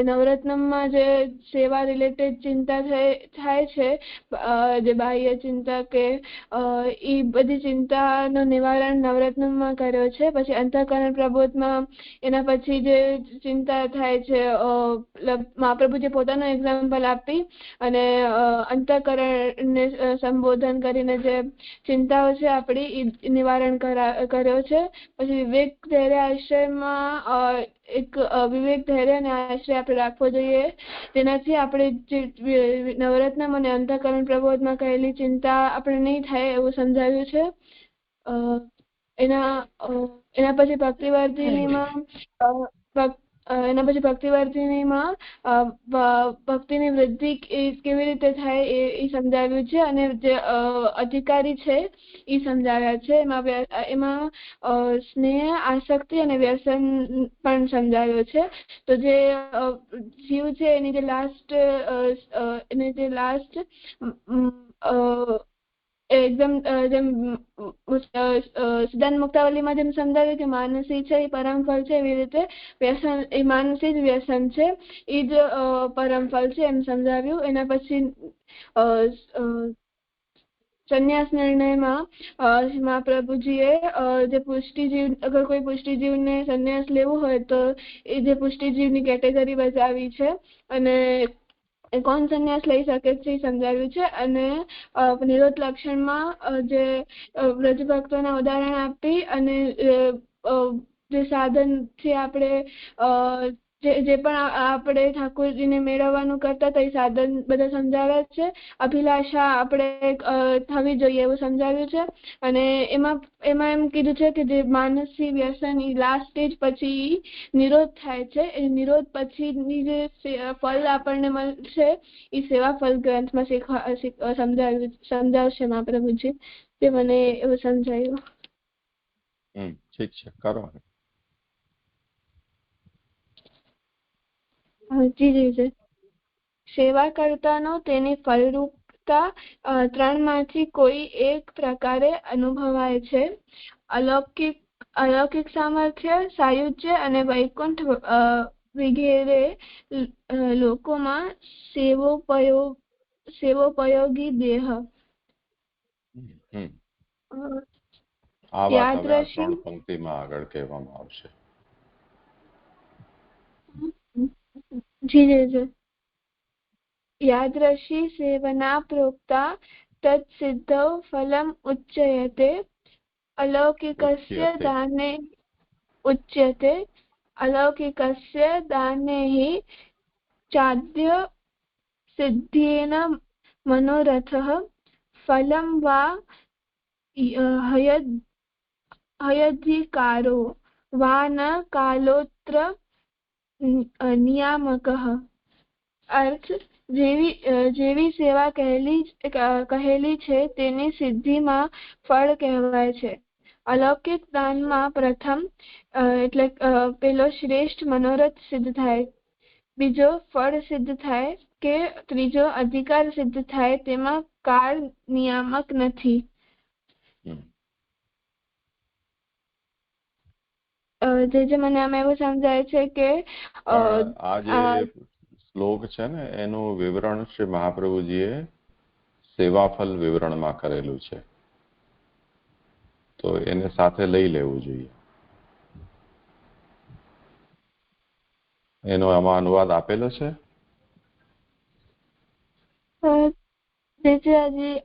નવરત્નમમાં જે સેવા રિલેટેડ ચિંતા થાય છે, જે બાહ્ય ચિંતા કે એ બધી ચિંતાનું નિવારણ નવરત્નમાં કર્યો છે. પછી અંતઃકરણ પ્રબોધમાં એના પછી જે ચિંતા થાય છે, મહાપ્રભુજી પોતાનું એક્ઝામ્પલ આપી અને અંતઃકરણને સંબોધન કરીને જે ચિંતાઓ છે આપણી એ નિવારણ કર્યો છે. પછી વિવેક ધૈર્ય આશ્રયમાં એક વિવેક ધૈર્ય અને આશ્રય આપણે રાખવો જોઈએ, તેનાથી આપણે જે નવરત્નમ અને અંતઃકરણ પ્રબોધમાં કહેલી ચિંતા આપણે નહીં થાય એવું સમજાવ્યું છે. એના પછી ભક્તિવર્ધિનીમાં ભક્તિની વૃદ્ધિ કેવી રીતે થાય એ સમજાવ્યું છે. અને જે અધિકારી છે એ સમજાવ્યા છે. એમાં સ્નેહ, આસક્તિ અને વ્યસન પણ સમજાવ્યો છે. તો જે જીવ છે એની જે લાસ્ટ એકદમ જેમ સિદ્ધાંત મુક્તાવલીમાં જેમ સમજાવ્યું કે માનસી છે એ પરમ ફળ છે, એવી રીતે વ્યસન એ માનસી જ વ્યસન છે, એ જ પરમ ફળ છે એમ સમજાવ્યું. એના પછી સંન્યાસ નિર્ણયમાં મહાપ્રભુજીએ જે પુષ્ટિજીવ અગર કોઈ પુષ્ટિજીવને સંન્યાસ લેવું હોય તો એ જે પુષ્ટિજીવની કેટેગરી બતાવી છે અને કોણ સંન્યાસ લઈ શકે છે એ સમજાવ્યું છે. અને નિરોધ લક્ષણમાં જે વ્રજ ભક્તોના ઉદાહરણ આપી અને જે સાધનથી આપણે જે પણ આપણે ઠાકોરજીને મેળવવાનું કરતા હતા એ સાધન બધા સમજાવ્યા છે. અભિલાષા આપણે થવી જોઈએ એવું સમજાવ્યું છે. અને એમાં એમ કીધું છે કે જે માનસી વ્યસન એ લાસ્ટ સ્ટેજ પછી નિરોધ થાય છે. એ નિરોધ પછીની જે ફળ આપણને મળશે એ સેવા ફળ ગ્રંથમાં સમજાવશે મહાપ્રભુજી. તે મને એવું સમજાયું. ઠીક છે, કરો. જી. સેવા કરતાનો તેની ફલરૂપતા ત્રણમાંથી કોઈ એક પ્રકારે અનુભવાય છે. અલૌકિક સામર્થ્ય, સાયુજ્ય અને વૈકુંઠ વગેરે લોકોમાં સેવોપયોગી દેહ. આ વાત હવે આ 3 પંક્તિમાં આગળ કહેવામાં આવશે. જી. યાદૃશી સેવના પ્રોક્તા તત્સિદ્ધૌ ફલમ ઉચ્યતે. અલૌકિકસ્ય દાને ઉચ્યતે. અલૌકિકસ્ય દાનેહિ ચાદ્ય સિદ્ધ્યેન મનોરથઃ ફલમ વા હયધિકારો વા ન કાલોત્ર નિયામકઃ. અર્થ: જેવી સેવા કહેલી છે તેની સિદ્ધિમાં ફળ કહેવાય છે. અલૌકિક દાનમાં પ્રથમ એટલે પેલો શ્રેષ્ઠ મનોરથ સિદ્ધ થાય, બીજો ફળ સિદ્ધ થાય કે ત્રીજો અધિકાર સિદ્ધ થાય તેમાં કાળ નિયામક નથી. જે મને આમાં એવું સમજાય છે કે આ જે શ્લોક છે ને એનું વિવરણ શ્રી મહાપ્રભુજીએ સેવાફલ વિવરણમાં કરેલું છે, તો એને સાથે લઈ લેવું જોઈએ. એનો આમાં અનુવાદ આપેલો છે. હજી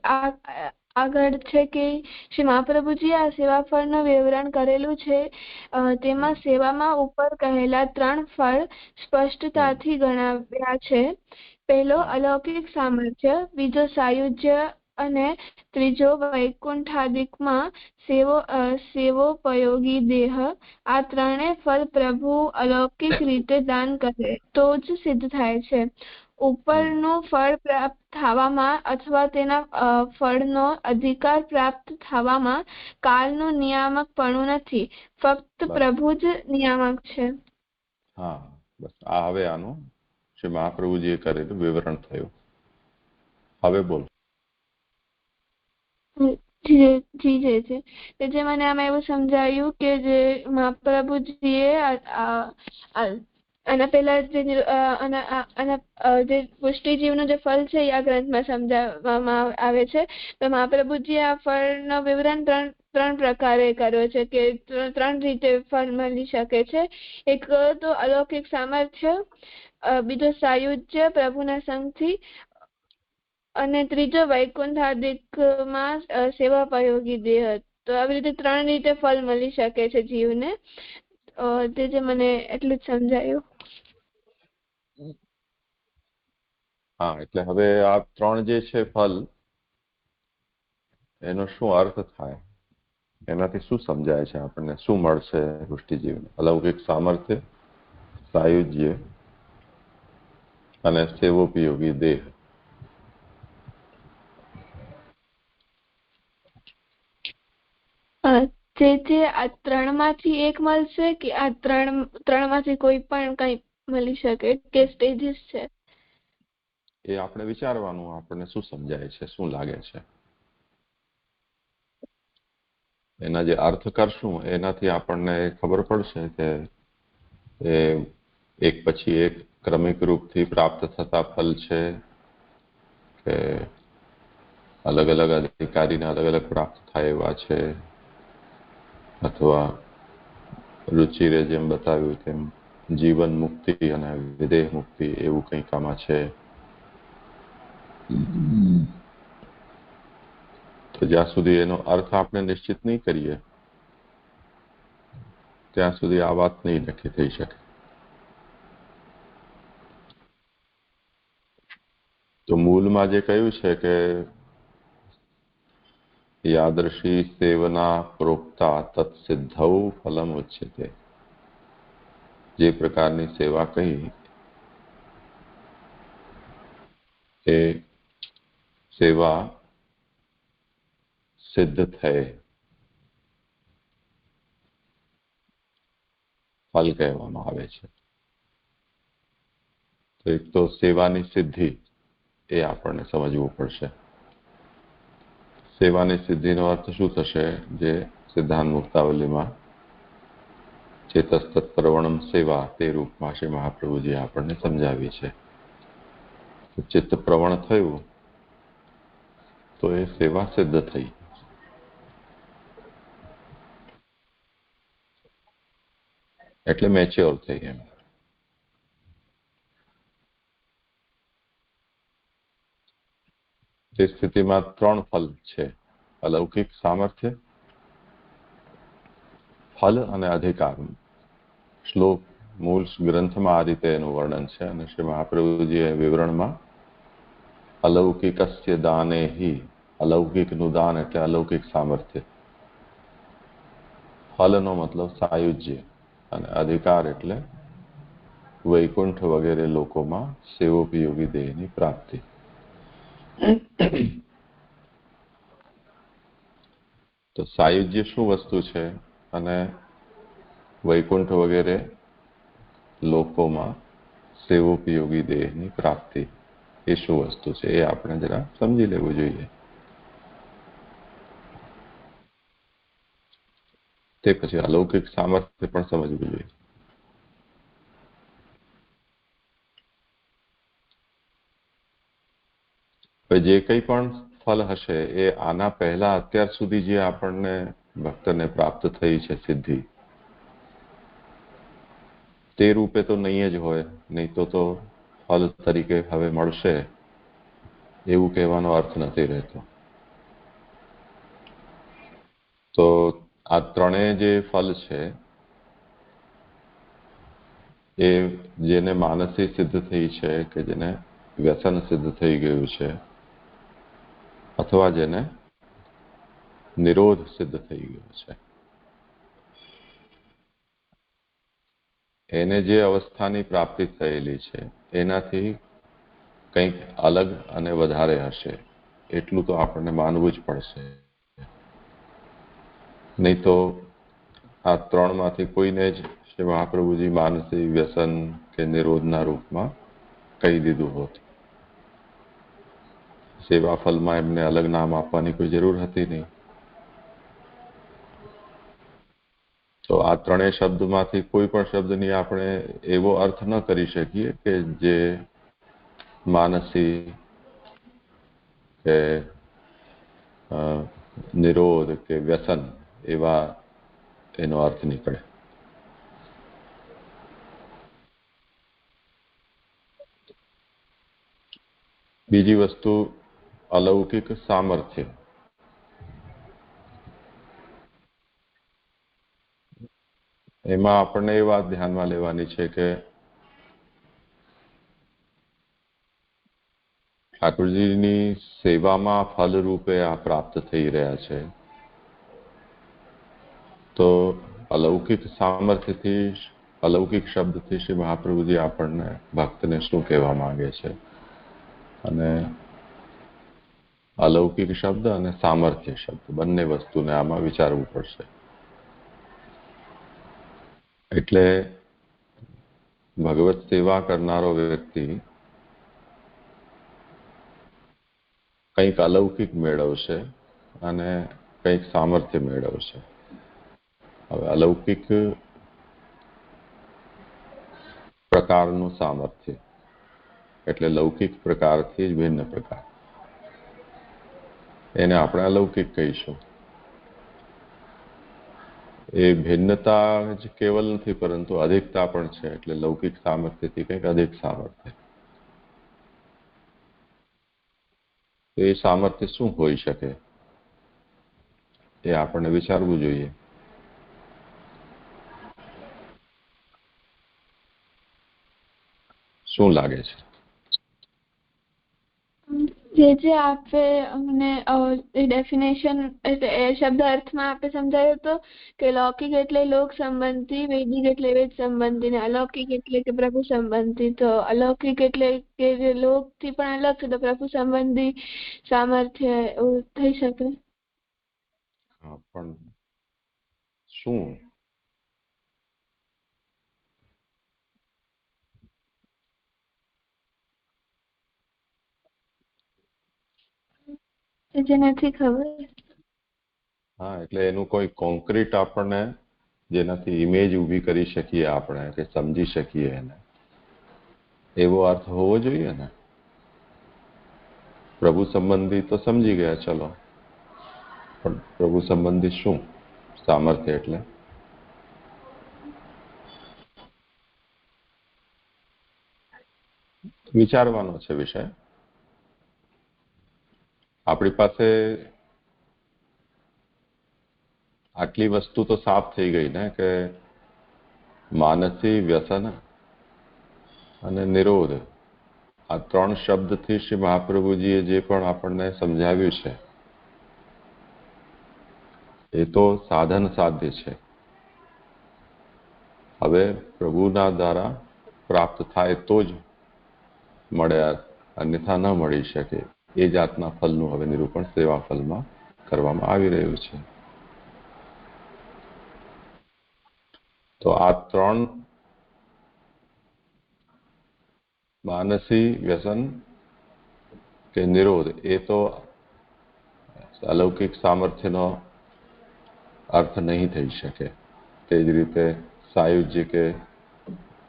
આગળ છે કે શ્રી મહાપ્રભુજી આ સેવાફળનું વિવરણ કરેલું છે. તેમાં સેવામાં ઉપર કહેલા 3 ફળ સ્પષ્ટતાથી ગણાવ્યા છે. પહેલો અલૌકિક સામર્થ્ય, બીજો સાયુજ્ય અને ત્રીજો વૈકુંઠાદિકમાં સેવોપયોગી દેહ. આ ત્રણેય ફળ પ્રભુ અલૌકિક રીતે દાન કરે તો જ સિદ્ધ થાય છે. ઉપરનું ફળ પ્રાપ્ત થવામાં અથવા તેના ફળનો અધિકાર પ્રાપ્ત થવામાં કાળનું નિયામકપણું નથી, ફક્ત પ્રભુ જ નિયામક છે. હા, બસ આ હવે આનું શ્રી મહાપ્રભુજીએ કરેલું વિવરણ થયું. હવે બોલ. જી છે. જે મને આમાં એવું સમજાયું કે જે મહાપ્રભુજીએ આના પહેલા જે પુષ્ટિજીવનું જે ફળ છે એ આ ગ્રંથમાં સમજાવવામાં આવે છે. તો મહાપ્રભુજી આ ફળનો વિવરણ ત્રણ પ્રકારે કર્યો છે કે 3 રીતે ફળ મળી શકે છે. એક તો અલૌકિક સામર્થ્ય, બીજો સાયુજ્ય પ્રભુના સંગથી, અને ત્રીજો વૈકુંઠાદિકમાં સેવાપયોગી દેહ. તો આવી રીતે 3 રીતે ફળ મળી શકે છે જીવને. તે જે મને એટલું જ સમજાયું. હા, એટલે હવે આ 3 જે છે ફળ, એનો શું અર્થ થાય, એનાથી શું સમજાય છે આપણને, શું મળશે પુષ્ટિજીવને? અલૌકિક સામર્થ્ય, સાયુજ્ય અને સેવોપયોગી દેહ. જે આ 3માંથી એક મળશે કે આ 3માંથી કોઈ પણ કઈ મળી શકે કે સ્ટેજીસ છે? એ આપણે વિચારવાનું, આપણને શું સમજાય છે, શું લાગે છે. એના જે અર્થ કરશું એનાથી આપણને ખબર પડશે કે એ એક પછી એક ક્રમિક રૂપથી પ્રાપ્ત થતા ફળ છે કે અલગ અલગ અધિકારીને અલગ અલગ પ્રાપ્ત થાય એવા છે, અથવા રુચિરે જેમ બતાવ્યું તેમ જીવન મુક્તિ અને વિદેહ મુક્તિ એવું કંઈક આમાં છે. તો જ્યાં સુધી એનો અર્થ આપણે નિશ્ચિત નહીં કરીએ ત્યાં સુધી આ વાત નહીં નક્કી થઈ શકે. મૂળમાં જે કહ્યું છે કે યાદૃશી સેવના પ્રોક્તા તત્સિદ્ધૌ ફલમ ઉચ્યતે, જે પ્રકારની સેવા કહી એ સેવા સિદ્ધ થાય ફલ કહેવામાં આવે છે. તો એક તો સેવાની સિદ્ધિ એ આપણને સમજવું પડશે. સેવાની સિદ્ધિનો અર્થ શું થશે? જે સિદ્ધાંત મુક્તાવલીમાં ચેતસ્તત પ્રવણમ સેવા તે રૂપમાં શ્રી મહાપ્રભુજી આપણને સમજાવી છે. ચિત્ત પ્રવણ થયું તો એ સેવા સિદ્ધ થઈ. એટલે મેચ્યોર થઈ. એમ તે સ્થિતિમાં 3 ફલ છે: અલૌકિક સામર્થ્ય, ફલ અને અધિકાર. શ્લોક મૂળ ગ્રંથમાં આ રીતે એનું વર્ણન છે અને શ્રી મહાપ્રભુજીએ વિવરણમાં અલૌકિકસ્ય દાને હિ, અલૌકિકનું દાન એટલે અલૌકિક સામર્થ્ય, ફલનો મતલબ સાયુજ્ય અને અધિકાર એટલે વૈકુંઠ વગેરે લોકોમાં સેવોપયોગી દેહની પ્રાપ્તિ. તો સાયુજ્ય શું વસ્તુ છે અને વૈકુંઠ વગેરે લોકોમાં સેવોપયોગી દેહની પ્રાપ્તિ એ શું વસ્તુ છે એ આપણે જરા સમજી લેવું જોઈએ. તે પછી અલૌકિક સામર્થ્ય પણ સમજવું જોઈએ. જે કંઈ પણ ફલ હશે એ આના પહેલા અત્યાર સુધી જે આપણને ભક્તને પ્રાપ્ત થઈ છે સિદ્ધિ, તે રૂપે તો નહીં જ હોય. નહીં તો ફલ તરીકે હવે મળશે એવું કહેવાનો અર્થ નથી રહેતો. તો આ ત્રણેય જે ફલ છે એ જેને માનસી સિદ્ધ થઈ છે, કે જેને વ્યસન સિદ્ધ થઈ ગયું છે, અથવા જેને નિરોધ સિદ્ધ થઈ ગયો છે, એને જે અવસ્થાની પ્રાપ્તિ થયેલી છે એનાથી કંઈક અલગ અને વધારે હશે એટલું તો આપણને માનવું જ પડશે. નહીં તો આ ત્રણમાંથી કોઈને જ શ્રી મહાપ્રભુજી માનસી વ્યસન કે નિરોધના રૂપમાં કહી દીધું હોત. સેવા ફલમાં એમને અલગ નામ આપવાની કોઈ જરૂર હતી નહીં. તો આ ત્રણેય શબ્દમાંથી કોઈ પણ શબ્દની આપણે એવો અર્થ ન કરી શકીએ કે જે માનસી કે નિરોધ કે વ્યસન એવા એનો અર્થ નીકળે. બીજી વસ્તુ અલૌકિક સામર્થ્ય. એમાં આપણને એ વાત ધ્યાનમાં લેવાની છે કે ઠાકોરજીની સેવામાં ફલ રૂપે આ પ્રાપ્ત થઈ રહ્યા છે. તો અલૌકિક સામર્થ્યથી, અલૌકિક શબ્દથી શ્રી મહાપ્રભુજી આપણને ભક્તને શું કહેવા માંગે છે, અને અલૌકિક શબ્દ અને સામર્થ્ય શબ્દ બંને વસ્તુને આમાં વિચારવું પડશે. એટલે ભગવત સેવા કરનારો વ્યક્તિ કંઈક અલૌકિક મેળવશે અને કંઈક સામર્થ્ય મેળવશે. હવે અલૌકિક પ્રકારનું સામર્થ્ય એટલે લૌકિક પ્રકારથી જ ભિન્ન પ્રકાર, એને આપણે અલૌકિક કહીશું. એ ભિન્નતા જ કેવલ નથી પરંતુ અધિકતા પણ છે. એટલે લૌકિક સામર્થ્યથી કંઈક અધિક સામર્થ્ય. એ સામર્થ્ય શું હોઈ શકે એ આપણને વિચારવું જોઈએ. શું લાગે છે? જે આપે અમને એ ડેફિનેશન એટલે એ શબ્દ અર્થમાં આપે સમજાયો હતો કે લૌકિક એટલે લોક સંબંધી, વૈદિક એટલે વેદ સંબંધી ને અલૌકિક એટલે કે પ્રભુ સંબંધી. તો અલૌકિક એટલે કે જે લોકથી પણ અલગ છે તો પ્રભુ સંબંધી સામર્થ્ય એવું થઈ શકે. હા, પણ શું? જે નથી ખબર. હા, એટલે એનું કોઈ કોન્ક્રીટ આપણને જેનાથી ઇમેજ ઊભી કરી શકીએ આપણે કે સમજી શકીએ એને, એવો અર્થ હોવો જોઈએ ને. પ્રભુ સંબંધી તો સમજી ગયા, ચલો, પણ પ્રભુ સંબંધી શું? સામર્થ્ય એટલે વિચારવાનો છે વિષય. આપણી પાસે આટલી વસ્તુ તો સાફ થઈ ગઈ ને કે માનસી, વ્યસન અને નિરોધ, આ 3 શબ્દથી શ્રી મહાપ્રભુજીએ જે પણ આપણને સમજાવ્યું છે એ તો સાધન સાધ્ય છે. હવે પ્રભુના દ્વારા પ્રાપ્ત થાય તો જ મળે, અન્યથા ન મળી શકે. એ જાતના ફલનું હવે નિરૂપણ સેવા ફલમાં કરવામાં આવી રહ્યું છે. તો આ 3 માનસી, વ્યસન કે નિરોધ એ તો અલૌકિક સામર્થ્યનો અર્થ નહીં થઈ શકે. તે જ રીતે સાયુજ્ય કે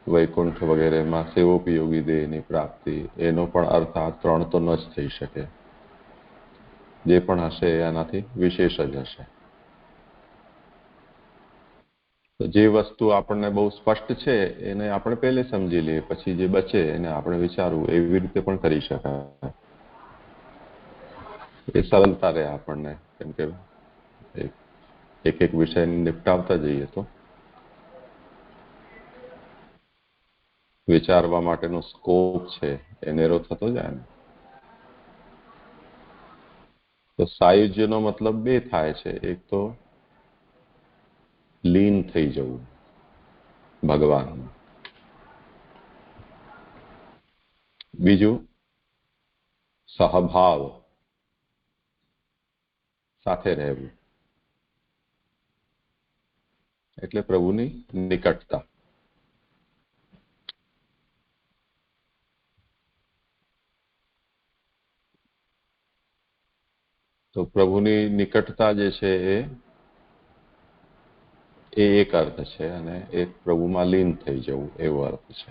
વૈકુંઠ વગેરેમાં સેવોપયોગી દેહની પ્રાપ્તિ, એનો પણ અર્થ આ 3 તો ન જ થઈ શકે. જે પણ હશે એનાથી વિશેષ જ હશે. તો જે વસ્તુ આપણને બહુ સ્પષ્ટ છે એને આપણે પહેલે સમજી લઈએ, પછી જે બચે એને આપણે વિચારવું, એવી રીતે પણ કરી શકાય. એ સરળતા રહે આપણને, કેમ કે એક એક વિષયને નિપટાવતા જઈએ તો વિચારવા માટેનો સ્કોપ છે એ નેરો થતો જાય ને. તો સાયુજ્યનો મતલબ 2 થાય છે. એક તો લીન થઈ જવું ભગવાનમાં, બીજું સહભાવ, સાથે રહેવું, એટલે પ્રભુની નિકટતા. તો પ્રભુની નિકટતા જે છે એ એક અર્થ છે, અને એક પ્રભુમાં લીન થઈ જવું એવો અર્થ છે.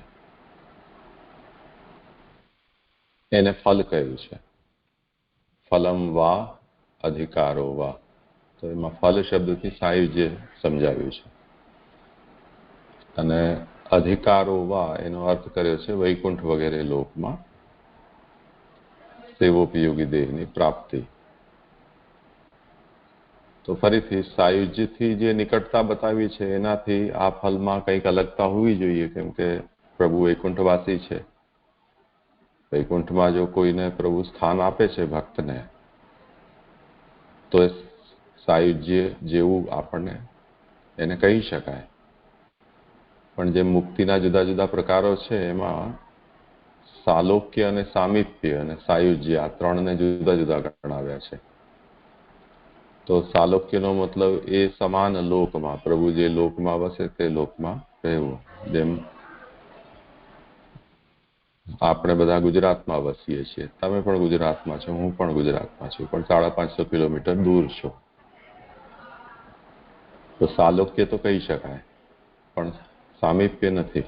એને ફલ કહ્યું છે. ફલમ વા અધિકારો વા. તો એમાં ફલ શબ્દથી સાયુજ્ય સમજાવ્યું છે, અને અધિકારો વા એનો અર્થ કર્યો છે વૈકુંઠ વગેરે લોકમાં સેવોપયોગી દેહની પ્રાપ્તિ. તો ફરીથી સાયુજ્યથી જે નિકટતા બતાવી છે એનાથી આ ફલમાં કંઈક અલગતા હોવી જોઈએ, કેમ કે પ્રભુ વૈકુંઠવાસી છે. વૈકુંઠમાં જો કોઈને પ્રભુ સ્થાન આપે છે ભક્તને, તો એ સાયુજ્ય જેવું આપણને એને કહી શકાય. પણ જે મુક્તિના જુદા જુદા પ્રકારો છે એમાં સાલોક્ય અને સામીપ્ય અને સાયુજ્ય આ 3ને જુદા જુદા ગણાવ્યા છે. તો સાલોક્યનો મતલબ એ સમાન લોકમાં, પ્રભુ જે લોકમાં વસે તે લોકમાં રહેવું. જેમ આપણે બધા ગુજરાતમાં વસીએ છીએ, તમે પણ ગુજરાતમાં છો, હું પણ ગુજરાતમાં છું, પણ 550 કિલોમીટર દૂર છો. તો સાલોક્ય તો કહી શકાય, પણ સામીપ્ય નથી.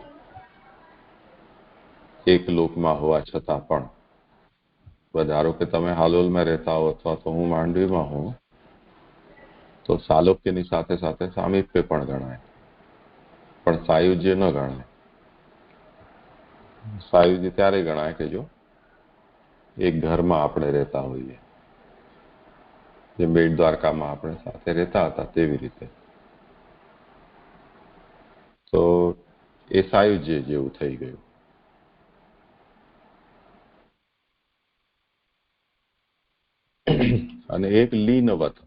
એક લોકમાં હોવા છતાં પણ. ધારો કે તમે હાલોલમાં રહેતા હો અથવા તો હું માંડવીમાં હોઉં, તો સાલોક્યની સાથે સાથે સામીપ્ય પણ ગણાય, પણ સાયુજ્ય ન ગણાય. સાયુજ્ય ત્યારે ગણાય કે જો એક ઘરમાં આપણે રહેતા હોઈએ, જે બેટ દ્વારકામાં આપણે સાથે રહેતા હતા તેવી રીતે. તો એ સાયુજ્ય જેવું થઈ ગયું. અને એક લીનવત,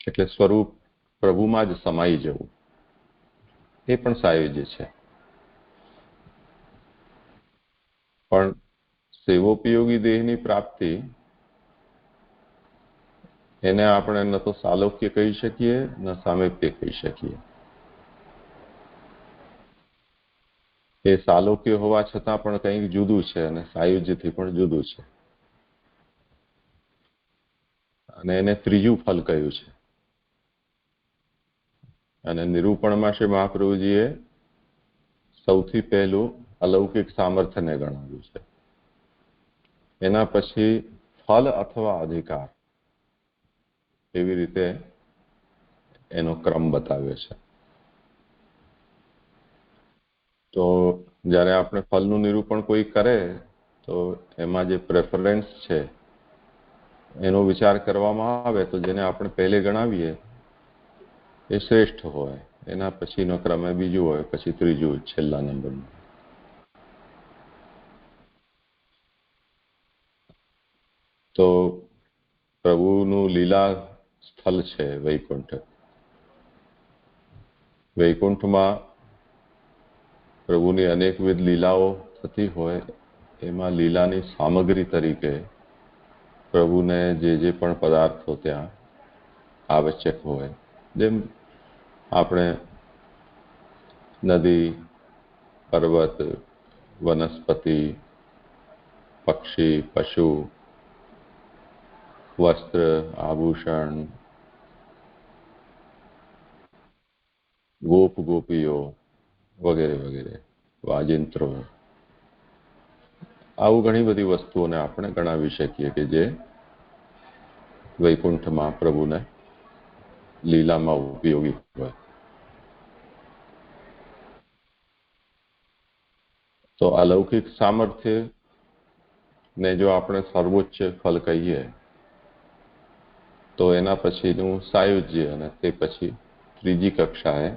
એટલે સ્વરૂપ પ્રભુમાં જ સમાઈ જવું, એ પણ સાયુજ્ય છે. પણ સેવોપયોગી દેહની પ્રાપ્તિ, એને આપણે ન તો સાલોક્ય કહી શકીએ ન સામીપ્ય કહી શકીએ. એ સાલોક્ય હોવા છતાં પણ કંઈક જુદું છે અને સાયુજ્યથી પણ જુદું છે, અને એને ત્રીજું ફલ કહ્યું છે. અને નિરૂપણમાં શ્રી મહાપ્રભુજીએ સૌથી પહેલું અલૌકિક સામર્થ્યને ગણાવ્યું છે. એના પછી ફલ અથવા અધિકાર, એવી રીતે એનો ક્રમ બતાવ્યો છે. તો જ્યારે આપણે ફલનું નિરૂપણ કોઈ કરે તો એમાં જે પ્રેફરન્સ છે એનો વિચાર કરવામાં આવે તો જેને આપણે પહેલે ગણાવીએ એ શ્રેષ્ઠ હોય, એના પછીનો ક્રમે બીજું હોય, પછી ત્રીજું, છેલ્લા નંબરનું. તો પ્રભુનું લીલા સ્થળ છે વૈકુંઠ. વૈકુંઠમાં પ્રભુની અનેકવિધ લીલાઓ થતી હોય, એમાં લીલાની સામગ્રી તરીકે પ્રભુને જે પણ પદાર્થો ત્યાં આવશ્યક હોય, જેમ આપણે નદી, પર્વત, વનસ્પતિ, પક્ષી, પશુ, વસ્ત્ર, આભૂષણ, ગોપ ગોપીઓ વગેરે વગેરે, વાજિંત્રો, આવું ઘણી બધી વસ્તુઓને આપણે ગણાવી શકીએ કે જે વૈકુંઠમાં પ્રભુને લીલામાં ઉપયોગી હોય. તો અલૌકિક સામર્થ્ય ને જો આપણે સર્વોચ્ચ ફલ કહીએ તો એના પછીનું સાયુજ્ય, અને તે પછી ત્રીજી કક્ષાએ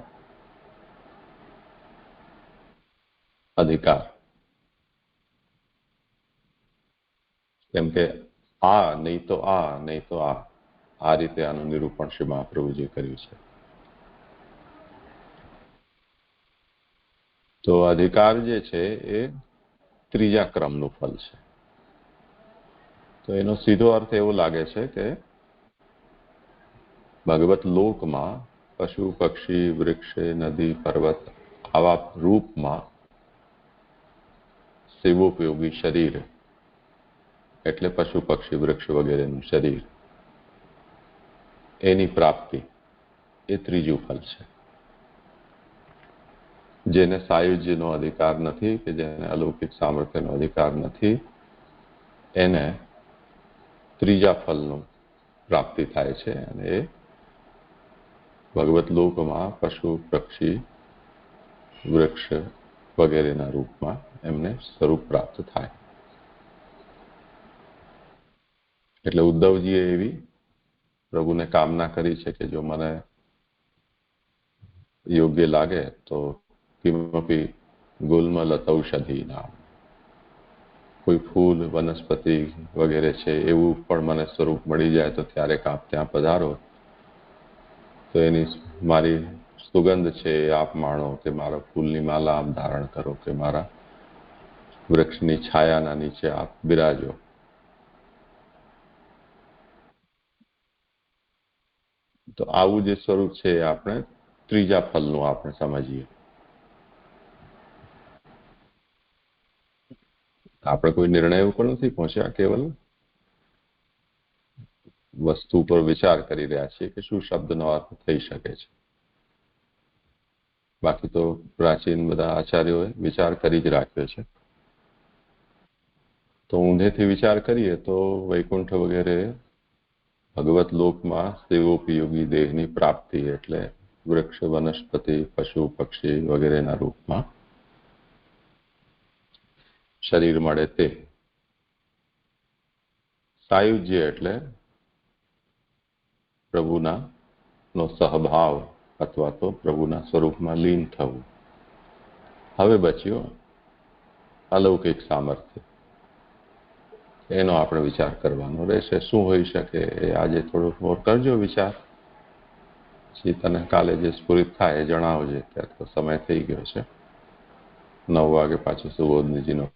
અધિકાર. કેમ કે આ નહીં તો આ, નહીં તો આ રીતે આનું નિરૂપણ શ્રી મહાપ્રભુજીએ કર્યું છે. તો અધિકાર જે છે એ ત્રીજા ક્રમનું ફલ છે. તો એનો સીધો અર્થ એવો લાગે છે કે ભગવત લોકમાં પશુ, પક્ષી, વૃક્ષ, નદી, પર્વત આવા રૂપમાં સેવોપયોગી શરીર, એટલે પશુ, પક્ષી, વૃક્ષ વગેરેનું શરીર, એની પ્રાપ્તિ એ ત્રીજું ફલ છે. જેને સાયુજ્યનો અધિકાર નથી, કે જેને અલૌકિક સામર્થ્યનો અધિકાર નથી, એને ત્રીજા ફલનું પ્રાપ્તિ થાય છે, અને એ ભગવત લોકમાં પશુ, પક્ષી, વૃક્ષ વગેરેના રૂપમાં એમને સ્વરૂપ પ્રાપ્ત થાય. એટલે ઉદ્ધવજીએ એવી પ્રભુને કામના કરી છે કે જો મને યોગ્ય લાગે તો કિમપી ગુલ્મ લતૌષધિ નામ, કોઈ ફૂલ, વનસ્પતિ વગેરે છે એવું પણ મને સ્વરૂપ મળી જાય તો ત્યારે આપ ત્યાં પધારો, તો એની મારી સુગંધ છે આપ માણો, કે મારા ફૂલની માલા આપ ધારણ કરો, કે મારા વૃક્ષની છાયાના નીચે આપ બિરાજો. તો આવું જે સ્વરૂપ છે એ આપણે ત્રીજા ફલનું આપણે સમજીએ. આપણે કોઈ નિર્ણય ઉપર નથી પહોંચ્યા, કેવલ વસ્તુ પર વિચાર કરી રહ્યા છીએ કે શું શબ્દનો અર્થ થઈ શકે છે. બાકી તો પ્રાચીન બધા આચાર્યોએ વિચાર કરી જ રાખ્યો છે. તો ઊંધેથી વિચાર કરીએ તો વૈકુંઠ વગેરે ભગવત લોકમાં સેવોપયોગી દેહની પ્રાપ્તિ, એટલે વૃક્ષ, વનસ્પતિ, પશુ, પક્ષી વગેરેના રૂપમાં શરીર મળે તે. સાયુજ્ય એટલે પ્રભુના નો સહભાવ અથવા તો પ્રભુના સ્વરૂપમાં લીન થવું. હવે બચ્યો અલૌકિક સામર્થ્ય. એનો આપણે વિચાર કરવાનો રહેશે. શું હોઈ શકે એ આજે થોડુંક મોર કરજો વિચાર, પછી તને કાલે જે સ્ફુરિત થાય એ જણાવજે. ત્યારે તો સમય થઈ ગયો છે, 9 વાગે પાછું સુબોધનીજીનો